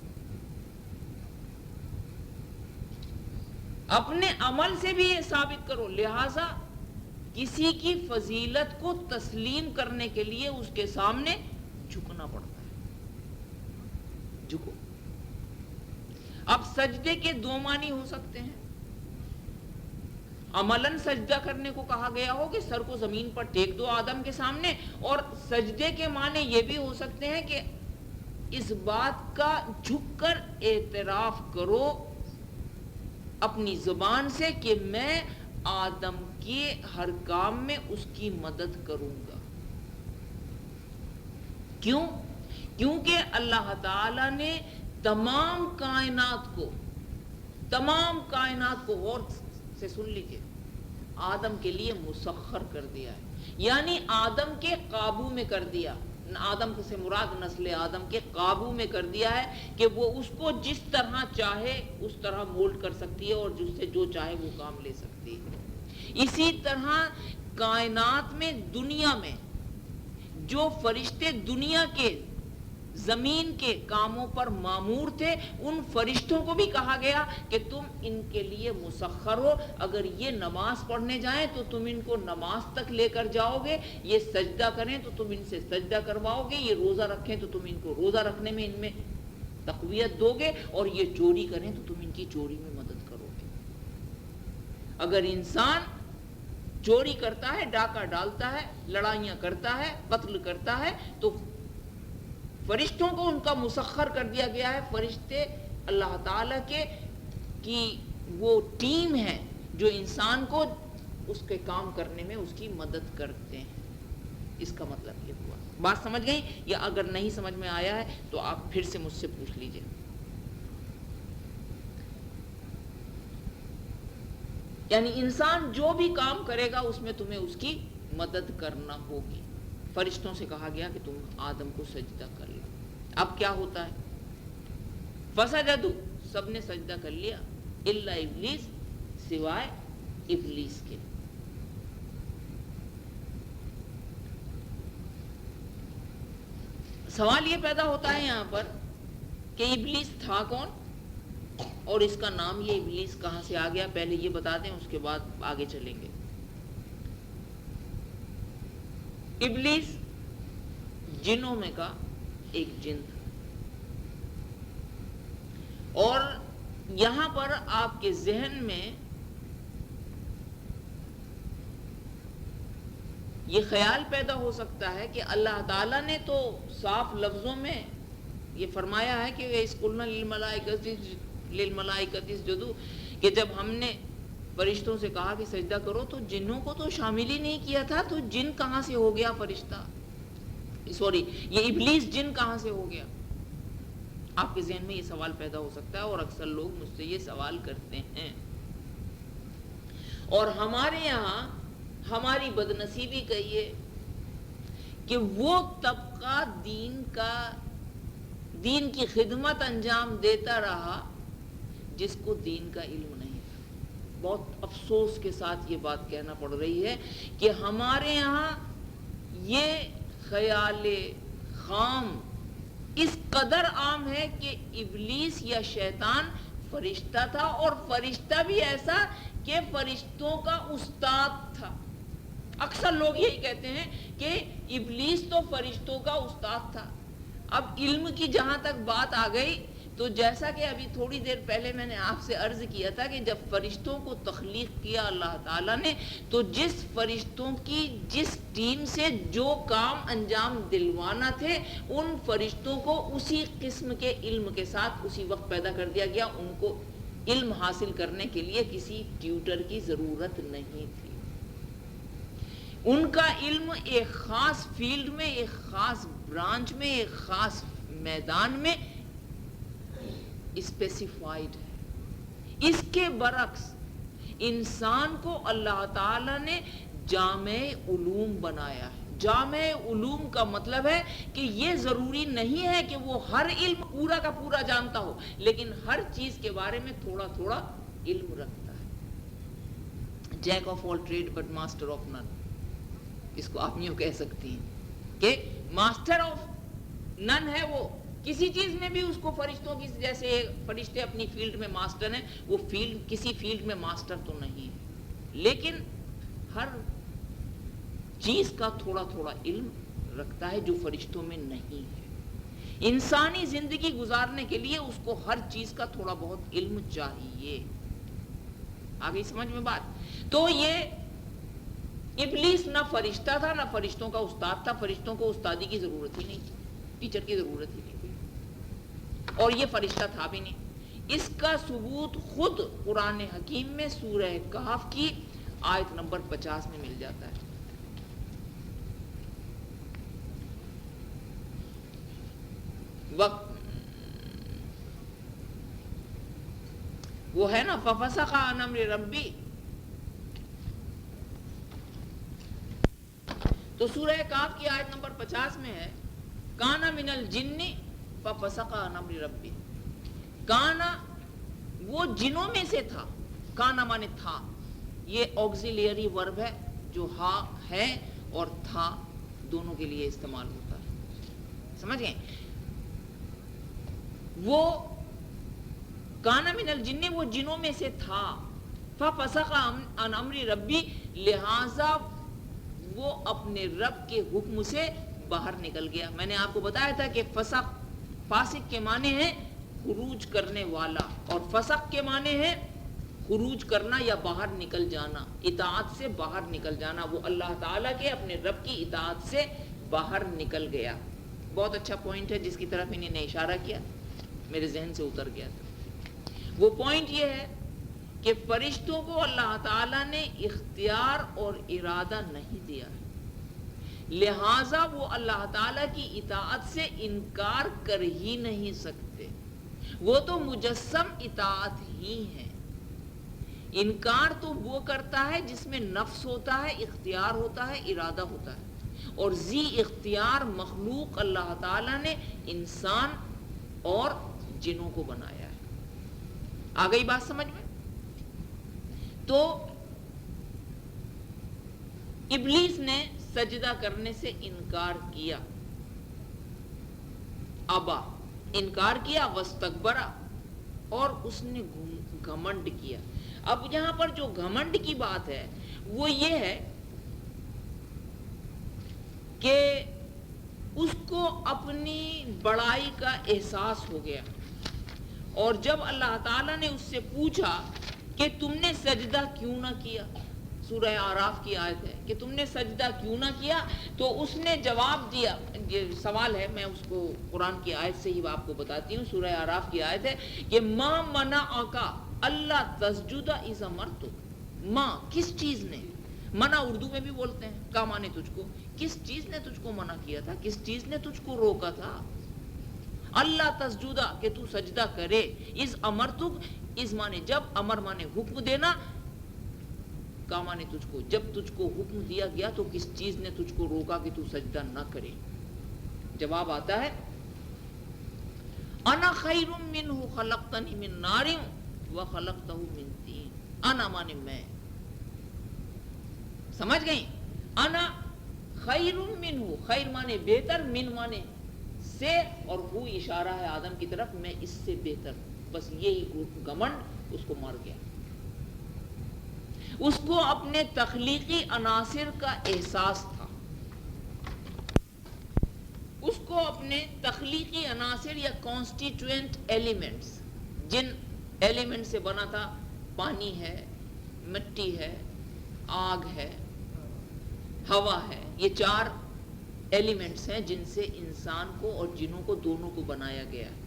اپنے عمل سے بھی یہ ثابت کرو. لہذا کسی کی فضیلت کو تسلیم کرنے کے لیے اس کے سامنے جھکنا پڑتا ہے. جھکو. اب سجدے کے دو معنی ہو سکتے ہیں. عملاً سجدہ کرنے کو کہا گیا ہو کہ سر کو زمین پر ٹیک دو آدم کے سامنے، اور سجدے کے معنی یہ بھی ہو سکتے ہیں کہ اس بات کا جھک کر اعتراف کرو اپنی زبان سے کہ میں آدم کے ہر کام میں اس کی مدد کروں گا. کیوں؟ کیونکہ اللہ تعالی نے تمام کائنات کو غور سے سن لیجئے، آدم کے لیے مسخر کر دیا ہے، یعنی آدم کے قابو میں کر دیا. آدم سے مراد نسل آدم کے قابو میں کر دیا ہے کہ وہ اس کو جس طرح چاہے اس طرح مولڈ کر سکتی ہے اور جس سے جو چاہے وہ کام لے سکتی ہے. اسی طرح کائنات میں، دنیا میں جو فرشتے دنیا کے زمین کے کاموں پر مامور تھے، ان فرشتوں کو بھی کہا گیا کہ تم ان کے لیے مسخر ہو. اگر یہ نماز پڑھنے جائیں تو تم ان کو نماز تک لے کر جاؤ گے، یہ سجدہ کریں تو تم ان سے سجدہ کرواؤ گے، یہ روزہ رکھیں تو تم ان کو روزہ رکھنے میں ان میں تقویت دو گے، اور یہ چوری کریں تو تم ان کی چوری میں مدد کرو گے. اگر انسان چوری کرتا ہے، ڈاکہ ڈالتا ہے، لڑائیاں کرتا ہے، قتل کرتا ہے، تو فرشتوں کو ان کا مسخر کر دیا گیا ہے. فرشتے اللہ تعالیٰ کی وہ ٹیم ہے جو انسان کو اس کے کام کرنے میں اس کی مدد کرتے ہیں. اس کا مطلب یہ ہوا. بات سمجھ گئی؟ یا اگر نہیں سمجھ میں آیا ہے تو آپ پھر سے مجھ سے پوچھ لیجئے. یعنی انسان جو بھی کام کرے گا اس میں تمہیں اس کی مدد کرنا ہوگی. فرشتوں سے کہا گیا کہ تم آدم کو سجدہ کر لو. اب کیا ہوتا ہے؟ فسجدوا، سب نے سجدہ کر لیا، الا ابلیس، سوائے ابلیس کے. سوال یہ پیدا ہوتا ہے یہاں پر کہ ابلیس تھا کون، اور اس کا نام یہ ابلیس کہاں سے آ گیا؟ پہلے یہ بتا دیں، اس کے بعد آگے چلیں گے. ابلیس جنوں میں کا ایک جن تھا، اور یہاں پر آپ کے ذہن میں یہ خیال پیدا ہو سکتا ہے کہ اللہ تعالیٰ نے تو صاف لفظوں میں یہ فرمایا ہے کہ اِذْ قُلْنَا لِلْمَلَائِكَةِ اسْجُدُوا، کہ جب ہم نے فرشتوں سے کہا کہ سجدہ کرو تو جنوں کو تو شامل ہی نہیں کیا تھا، تو جن کہاں سے ہو گیا فرشتہ؟ یہ ابلیس جن کہاں سے ہو گیا؟ آپ کے ذہن میں یہ سوال پیدا ہو سکتا ہے، اور اکثر لوگ مجھ سے یہ سوال کرتے ہیں. اور ہمارے یہاں ہماری بدنصیبی کہیے کہ وہ طبقہ دین کی خدمت انجام دیتا رہا جس کو دین کا علم نہیں تھا. بہت افسوس کے ساتھ یہ بات کہنا پڑ رہی ہے کہ ہمارے یہاں یہ خیال خام اس قدر عام ہے کہ ابلیس یا شیطان فرشتہ تھا، اور فرشتہ بھی ایسا کہ فرشتوں کا استاد تھا. اکثر لوگ یہی کہتے ہیں کہ ابلیس تو فرشتوں کا استاد تھا. اب علم کی جہاں تک بات آ گئی تو جیسا کہ ابھی تھوڑی دیر پہلے میں نے آپ سے عرض کیا تھا کہ جب فرشتوں کو تخلیق کیا اللہ تعالیٰ نے، تو جس فرشتوں کی جس ٹیم سے جو کام انجام دلوانا تھے، ان فرشتوں کو اسی قسم کے علم کے ساتھ اسی وقت پیدا کر دیا گیا. ان کو علم حاصل کرنے کے لیے کسی ٹیوٹر کی ضرورت نہیں تھی. ان کا علم ایک خاص فیلڈ میں، ایک خاص برانچ میں، ایک خاص میدان میں اسپیسیفائڈ ہے. اس کے برعکس انسان کو اللہ تعالی نے جامع علوم بنایا ہے. جامع علوم کا مطلب ہے کہ یہ ضروری نہیں ہے کہ وہ ہر علم پورا کا پورا جانتا ہو، لیکن ہر چیز کے بارے میں تھوڑا تھوڑا علم رکھتا ہے. Jack of all trade but master of none, اس کو آپ یوں کہہ سکتی ہیں کہ ماسٹر آف نن ہے وہ. کسی چیز میں بھی اس کو فرشتوں کی جیسے فرشتے اپنی فیلڈ میں ماسٹر ہیں، وہ کسی فیلڈ میں ماسٹر تو نہیں ہے، لیکن ہر چیز کا تھوڑا تھوڑا علم رکھتا ہے جو فرشتوں میں نہیں ہے. انسانی زندگی گزارنے کے لیے اس کو ہر چیز کا تھوڑا بہت علم چاہیے. آگئی سمجھ میں بات؟ تو یہ ابلیس نہ فرشتہ تھا نہ فرشتوں کا استاد تھا. فرشتوں کو استادی کی ضرورت ہی نہیں، ٹیچر کی ضرورت ہی نہیں، اور یہ فرشتہ تھا بھی نہیں. اس کا ثبوت خود قرآن حکیم میں سورہ کہف کی آیت نمبر 50 میں مل جاتا ہے. وہ ہے نا فَفَسَقَ عَنْ أَمْرِ رَبِّهِ. تو سورہ کہف کی آیت نمبر 50 میں ہے کَانَ مِنَ الْجِنِّ فَفَسَقَ عَنْ أَمْرِ رَبِّهِ. کانا وہ جنوں میں سے تھا. کانا مانے تھا، یہ آگزیلیری ورب ہے جو ہا ہے اور تھا دونوں کے لیے استعمال ہوتا ہے. سمجھ گئے؟ وہ کانا من الجن، وہ جنوں میں سے تھا. فَفَسَقَ عَنْ أَمْرِ رَبِّ، لہذا وہ اپنے رب کے حکم سے باہر نکل گیا. میں نے آپ کو بتایا تھا کہ فسق، فاسق کے معنی ہے خروج کرنے والا، اور فسق کے معنی ہے خروج کرنا یا باہر نکل جانا، اطاعت سے باہر نکل جانا. وہ اللہ تعالیٰ کے اپنے رب کی اطاعت سے باہر نکل گیا. بہت اچھا پوائنٹ ہے جس کی طرف انہیں نے اشارہ کیا، میرے ذہن سے اتر گیا تھا. وہ پوائنٹ یہ ہے کہ فرشتوں کو اللہ تعالیٰ نے اختیار اور ارادہ نہیں دیا، لہٰذا وہ اللہ تعالیٰ کی اطاعت سے انکار کر ہی نہیں سکتے. وہ تو مجسم اطاعت ہی ہیں. انکار تو وہ کرتا ہے جس میں نفس ہوتا ہے، اختیار ہوتا ہے، ارادہ ہوتا ہے، اور ذی اختیار مخلوق اللہ تعالیٰ نے انسان اور جنوں کو بنایا ہے. آ گئی بات سمجھ میں؟ تو ابلیس نے سجدہ کرنے سے انکار کیا، ابا، انکار کیا، واستکبر، اور اس نے گھمنڈ کیا. اب یہاں پر جو گھمنڈ کی بات ہے وہ یہ ہے کہ اس کو اپنی بڑائی کا احساس ہو گیا، اور جب اللہ تعالیٰ نے اس سے پوچھا کہ تم نے سجدہ کیوں نہ کیا، سورہ اعراف کی آیت ہے کہ تم نے سجدہ کیوں نہ کیا، تو اس نے جواب دیا. یہ سوال ہے، میں اس کو قرآن کی آیت سے ہی آپ کو بتاتی ہوں. سورہ اعراف کی آیت ہے کہ ما منعک اللہ تسجد اذ امرتک. ماں، کس چیز نے، منع اردو میں بھی بولتے ہیں، کا مانے تجھ کو، کس چیز نے تجھ کو منع کیا تھا، کس چیز نے تجھ کو روکا تھا. اللہ تسجدہ، کہ تو سجدہ کرے، اذ امرتک، اذ مانے جب، امر مانے حکم دینا، کا مانے تجھ کو، جب تجھ کو حکم دیا گیا تو کس چیز نے تجھ کو روکا کہ تو سجدہ نہ کرے. جواب آتا ہے انا خیر منہ خلقتنی من نار وخلقتہ من طین. انا مانے میں، سمجھ گئی؟ انا خیر منہ، خیر مانے بہتر، من مانے سے، اور وہ اشارہ ہے آدم کی طرف، میں اس سے بہتر. بس یہی گھمنڈ اس کو مار گیا. اس کو اپنے تخلیقی عناصر کا احساس تھا، اس کو اپنے تخلیقی عناصر یا کانسٹیٹوئنٹ ایلیمنٹس، جن ایلیمنٹ سے بنا تھا، پانی ہے، مٹی ہے، آگ ہے، ہوا ہے، یہ 4 ایلیمنٹس ہیں جن سے انسان کو اور جنوں کو دونوں کو بنایا گیا ہے.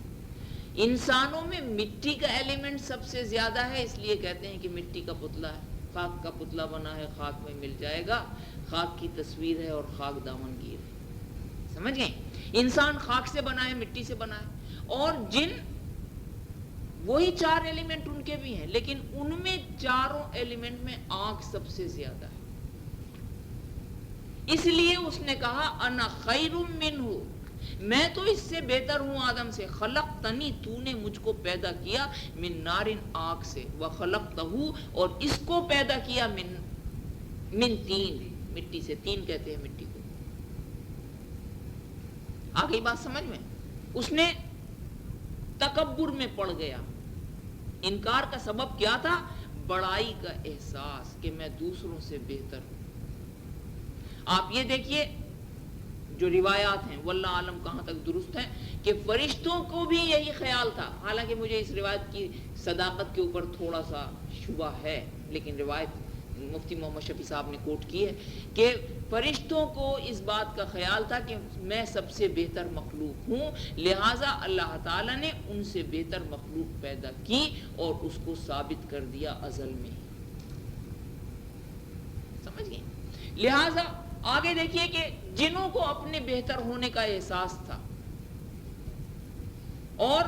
انسانوں میں مٹی کا ایلیمنٹ سب سے زیادہ ہے، اس لیے کہتے ہیں کہ مٹی کا پتلا ہے. خاک کا پتلا بنا ہے، خاک میں مل جائے گا، خاک کی تصویر ہے اور خاک دامن گیر ہے. سمجھ گئے؟ انسان خاک سے بنا ہے، مٹی سے بنا ہے، اور جن وہی 4 ایلیمنٹ ان کے بھی ہیں، لیکن ان میں 4 ایلیمنٹ میں آگ سب سے زیادہ ہے. اس لیے اس نے کہا انا خیر منہ، میں تو اس سے بہتر ہوں آدم سے، خلقتنی، تو نے مجھ کو پیدا کیا من نار، آگ سے، وخلقتہ، اور اس کو پیدا کیا من تین، مٹی سے، تین کہتے ہیں مٹی کو۔ آ گئی بات سمجھ میں؟ اس نے تکبر میں پڑ گیا۔ انکار کا سبب کیا تھا؟ بڑائی کا احساس کہ میں دوسروں سے بہتر ہوں۔ آپ یہ دیکھیے جو روایات ہیں، واللہ عالم کہاں تک درست ہیں، کہ فرشتوں کو بھی یہی خیال تھا، حالانکہ مجھے اس روایت کی صداقت کے اوپر تھوڑا سا شبہ ہے، لیکن روایت مفتی محمد شفیع صاحب نے کوٹ کی ہے کہ فرشتوں کو اس بات کا خیال تھا کہ میں سب سے بہتر مخلوق ہوں، لہٰذا اللہ تعالیٰ نے ان سے بہتر مخلوق پیدا کی اور اس کو ثابت کر دیا ازل میں۔ سمجھ گئے؟ لہٰذا آگے دیکھیے کہ جنوں کو اپنے بہتر ہونے کا احساس تھا، اور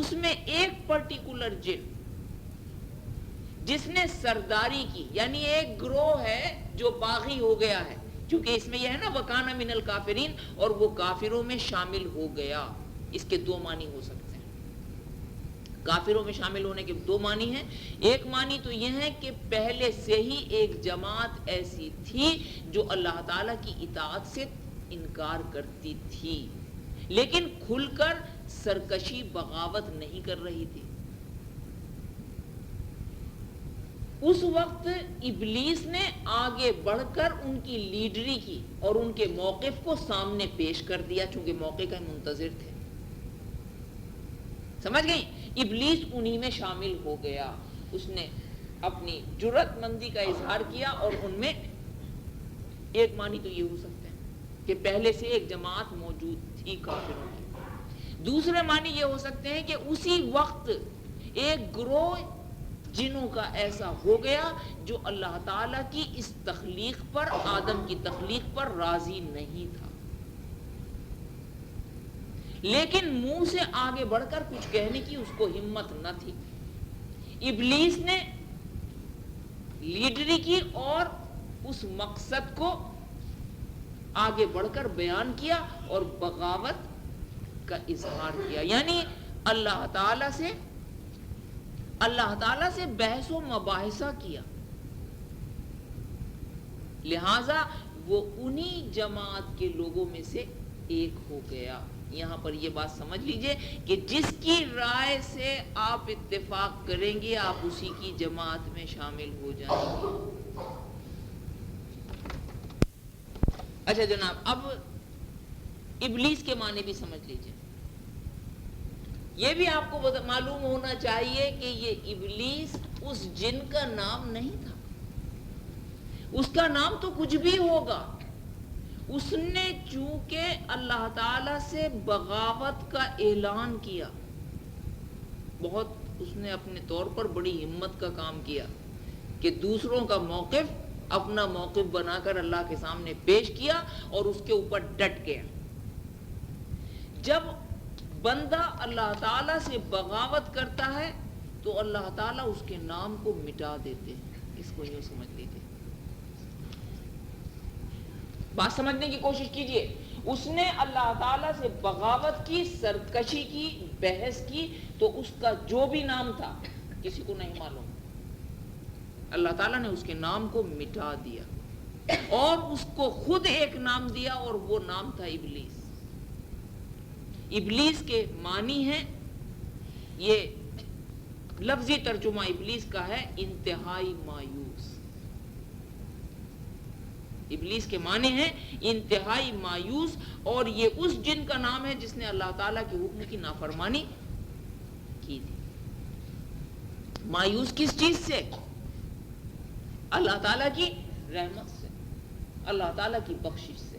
اس میں ایک پرٹیکولر جن جس نے سرداری کی، یعنی ایک گروہ ہے جو باغی ہو گیا ہے، کیونکہ اس میں یہ ہے نا وَكَانَ مِنَ الْكَافِرِينَ، اور وہ کافروں میں شامل ہو گیا۔ اس کے دو معنی ہو سکتے ہیں، کافروں میں شامل ہونے کے دو معنی ہیں۔ ایک معنی تو یہ ہے کہ پہلے سے ہی ایک جماعت ایسی تھی جو اللہ تعالیٰ کی اطاعت سے انکار کرتی تھی، لیکن کھل کر سرکشی بغاوت نہیں کر رہی تھی۔ اس وقت ابلیس نے آگے بڑھ کر ان کی لیڈری کی اور ان کے موقف کو سامنے پیش کر دیا، چونکہ موقع کا منتظر تھے۔ سمجھ گئیں؟ ابلیس انہی میں شامل ہو گیا، اس نے اپنی جرأت مندی کا اظہار کیا، اور ان میں ایک معنی تو یہ ہو سکتے ہیں کہ پہلے سے ایک جماعت موجود تھی کافروں کی۔ دوسرے معنی یہ ہو سکتے ہیں کہ اسی وقت ایک گروہ جنوں کا ایسا ہو گیا جو اللہ تعالیٰ کی اس تخلیق پر، آدم کی تخلیق پر راضی نہیں تھا، لیکن منہ سے آگے بڑھ کر کچھ کہنے کی اس کو ہمت نہ تھی۔ ابلیس نے لیڈری کی اور اس مقصد کو آگے بڑھ کر بیان کیا اور بغاوت کا اظہار کیا، یعنی اللہ تعالیٰ سے بحث و مباحثہ کیا، لہٰذا وہ انہی جماعت کے لوگوں میں سے ایک ہو گیا۔ یہاں پر یہ بات سمجھ لیجئے کہ جس کی رائے سے آپ اتفاق کریں گے آپ اسی کی جماعت میں شامل ہو جائیں گے۔ اچھا جناب، اب ابلیس کے معنی بھی سمجھ لیجئے۔ یہ بھی آپ کو معلوم ہونا چاہیے کہ یہ ابلیس اس جن کا نام نہیں تھا، اس کا نام تو کچھ بھی ہوگا۔ اس نے چونکہ اللہ تعالی سے بغاوت کا اعلان کیا، بہت اس نے اپنے طور پر بڑی ہمت کا کام کیا کہ دوسروں کا موقف اپنا موقف بنا کر اللہ کے سامنے پیش کیا اور اس کے اوپر ڈٹ گیا۔ جب بندہ اللہ تعالیٰ سے بغاوت کرتا ہے تو اللہ تعالیٰ اس کے نام کو مٹا دیتے ہیں۔ اس کو یوں سمجھ لیجیے، بات سمجھنے کی کوشش کیجئے۔ اس نے اللہ تعالیٰ سے بغاوت کی، سرکشی کی، بحث کی، تو اس کا جو بھی نام تھا کسی کو نہیں معلوم، اللہ تعالیٰ نے اس کے نام کو مٹا دیا اور اس کو خود ایک نام دیا، اور وہ نام تھا ابلیس۔ ابلیس کے معنی ہیں، یہ لفظی ترجمہ ابلیس کا ہے انتہائی مایوس۔ ابلیس کے معنی ہیں انتہائی مایوس، اور یہ اس جن کا نام ہے جس نے اللہ تعالیٰ کے حکم کی نافرمانی کی تھی۔ مایوس کس چیز سے؟ اللہ تعالیٰ کی رحمت سے، اللہ تعالیٰ کی بخشش سے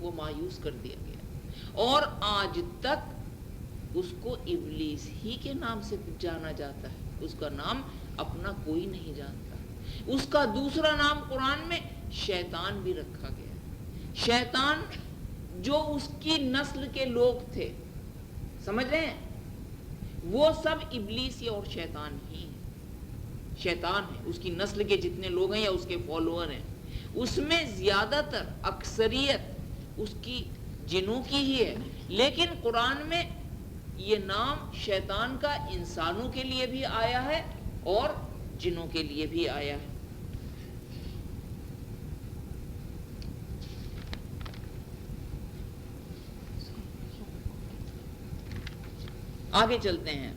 وہ مایوس کر دیا گیا، اور آج تک اس کو ابلیس ہی کے نام سے جانا جاتا ہے، اس کا نام اپنا کوئی نہیں جانتا۔ اس کا دوسرا نام قرآن میں شیطان بھی رکھا گیا۔ شیطان جو اس کی نسل کے لوگ تھے، سمجھ رہے ہیں، وہ سب ابلیسی اور شیطان ہی ہیں، شیطان ہے، اس کی نسل کے جتنے لوگ ہیں یا اس کے فالوور ہیں۔ اس میں زیادہ تر اکثریت اس کی جنوں کی ہی ہے، لیکن قرآن میں یہ نام شیطان کا انسانوں کے لیے بھی آیا ہے اور جنوں کے لیے بھی آیا ہے۔ آگے چلتے ہیں۔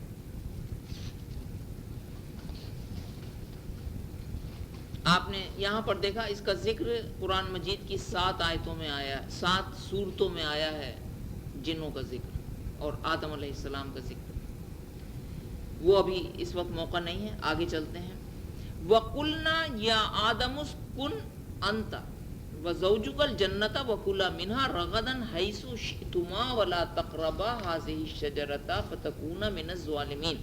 آپ نے یہاں پر دیکھا اس کا ذکر قرآن مجید کی 7 آیتوں میں آیا ہے، 7 سورتوں میں آیا ہے جنوں کا ذکر اور آدم علیہ السلام کا ذکر۔ وہ ابھی اس وقت موقع نہیں ہے، آگے چلتے ہیں۔ وَقُلْنَا يَا آدَمُ اسْكُنْ أَنْتَ وَزَوْجُكَ الْجَنَّةَ وَكُلَا مِنْهَا رَغَدًا حَيْثُ شِئْتُمَا وَلَا تَقْرَبَا هَٰذِهِ الشَّجَرَةَ فَتَكُونَا مِنَ الظَّالِمِينَ۔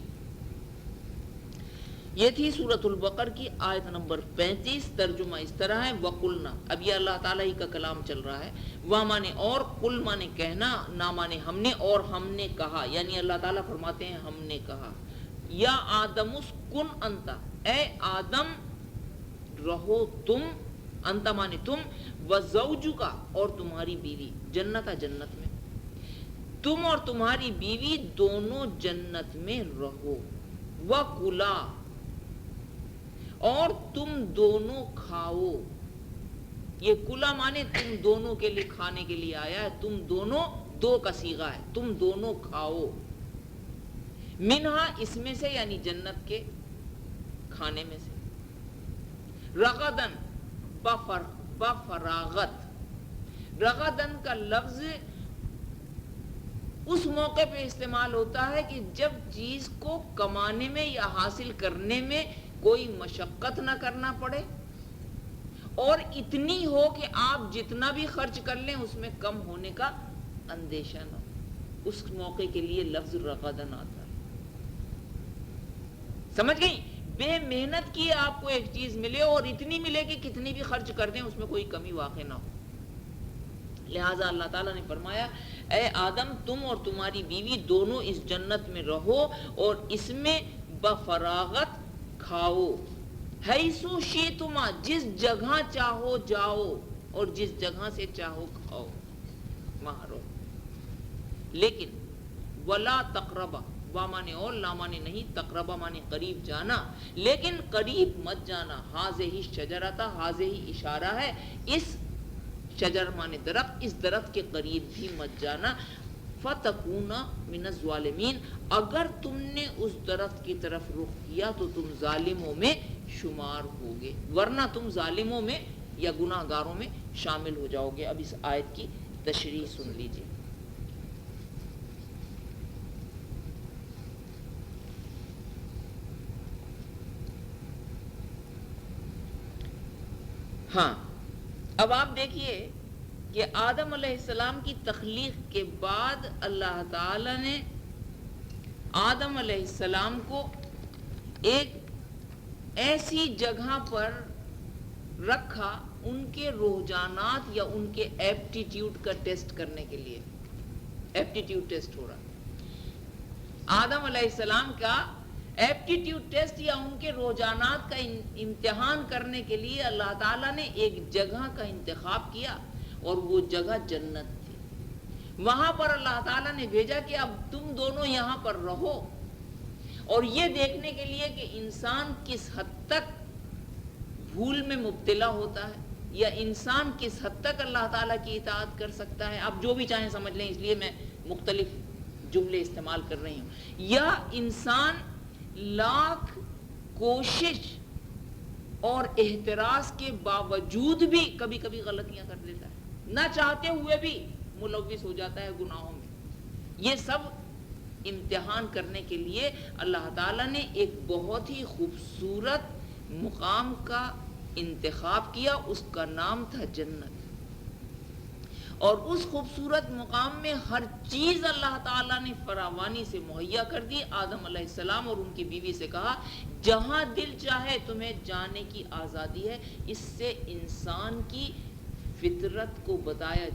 یہ تھی سورۃ البقر کی آیت نمبر 35۔ ترجمہ اس طرح ہے، وَقُلْنَا، اب یہ اللہ تعالیٰ ہی کا کلام چل رہا ہے۔ وا مانے اور، قل مانے کہنا، نا مانے ہم نے، اور ہم نے کہا، یعنی اللہ تعالیٰ فرماتے ہیں ہم نے کہا۔ یا آدم اسکن انت، اے آدم رہو تم، انت مانے تم، وزوجکا اور تمہاری بیوی، جنت جنت میں، تم اور تمہاری بیوی دونوں جنت میں رہو، وکلا اور تم دونوں کھاؤ۔ یہ کلا مانے تم دونوں کے لیے، کھانے کے لیے آیا ہے، تم دونوں، دو کا صیغہ ہے، تم دونوں کھاؤ، منہا اس میں سے، یعنی جنت کے کھانے میں سے، رغدن بفراغت۔ رغدن کا لفظ اس موقع پہ استعمال ہوتا ہے کہ جب چیز کو کمانے میں یا حاصل کرنے میں کوئی مشقت نہ کرنا پڑے اور اتنی ہو کہ آپ جتنا بھی خرچ کر لیں اس میں کم ہونے کا اندیشہ نہ ہو، اس موقع کے لیے لفظ رغدن آتا ہے۔ سمجھ گئی؟ بے محنت کی آپ کو ایک چیز ملے اور اتنی ملے کہ کتنی بھی خرچ کر دیں اس میں کوئی کمی واقع نہ ہو۔ لہٰذا اللہ تعالیٰ نے فرمایا اے آدم تم اور تمہاری بیوی دونوں اس جنت میں رہو اور اس میں بفراغت کھاؤ، حیثو شئتما جس جگہ چاہو جاؤ اور جس جگہ سے چاہو کھاؤ، وہاں رہو، لیکن ولا تقربا، وا مانے اور، لا مانے نہیں، تقربا مانے قریب جانا، لیکن قریب مت جانا، ہاذہ شجرۃ، ہاذہ اشارہ ہے اس، شجر مانے درخت، اس درخت کے قریب بھی مت جانا، فتکونا من الظالمین، اگر تم نے اس درخت کی طرف رخ کیا تو تم ظالموں میں شمار ہوگے، ورنہ تم ظالموں میں یا گناہ گاروں میں شامل ہو جاؤ گے۔ اب اس آیت کی تشریح سن لیجیے۔ ہاں، اب آپ دیکھیے کہ آدم علیہ السلام کی تخلیق کے بعد اللہ تعالی نے آدم علیہ السلام کو ایک ایسی جگہ پر رکھا ان کے رجحانات یا ان کے ایپٹیٹیوڈ کا ٹیسٹ کرنے کے لیے۔ ایپٹیٹیوڈ ٹیسٹ ہو رہا، آدم علیہ السلام کا ایپٹیٹیوڈ ٹیسٹ یا ان کے رجحانات کا امتحان کرنے کے لیے اللہ تعالیٰ نے ایک جگہ کا انتخاب کیا اور وہ جگہ جنت تھی۔ وہاں پر اللہ تعالیٰ نے بھیجا کہ اب تم دونوں یہاں پر رہو، اور یہ دیکھنے کے لیے کہ انسان کس حد تک بھول میں مبتلا ہوتا ہے یا انسان کس حد تک اللہ تعالیٰ کی اطاعت کر سکتا ہے۔ آپ جو بھی چاہیں سمجھ لیں، اس لیے میں مختلف جملے استعمال کر رہی ہوں۔ یا انسان لاکھ کوشش اور احتراز کے باوجود بھی کبھی کبھی غلطیاں کر لیتا ہے، نہ چاہتے ہوئے بھی ملوث ہو جاتا ہے گناہوں میں۔ یہ سب امتحان کرنے کے لیے اللہ تعالیٰ نے ایک بہت ہی خوبصورت مقام کا انتخاب کیا، اس کا نام تھا جنت۔ اور اس خوبصورت مقام میں ہر چیز اللہ تعالیٰ نے فراوانی سے مہیا کر دی۔ آدم علیہ السلام اور ان کی بیوی سے کہا جہاں دل چاہے تمہیں جانے کی آزادی ہے۔ اس سے انسان کی فطرت کو بتایا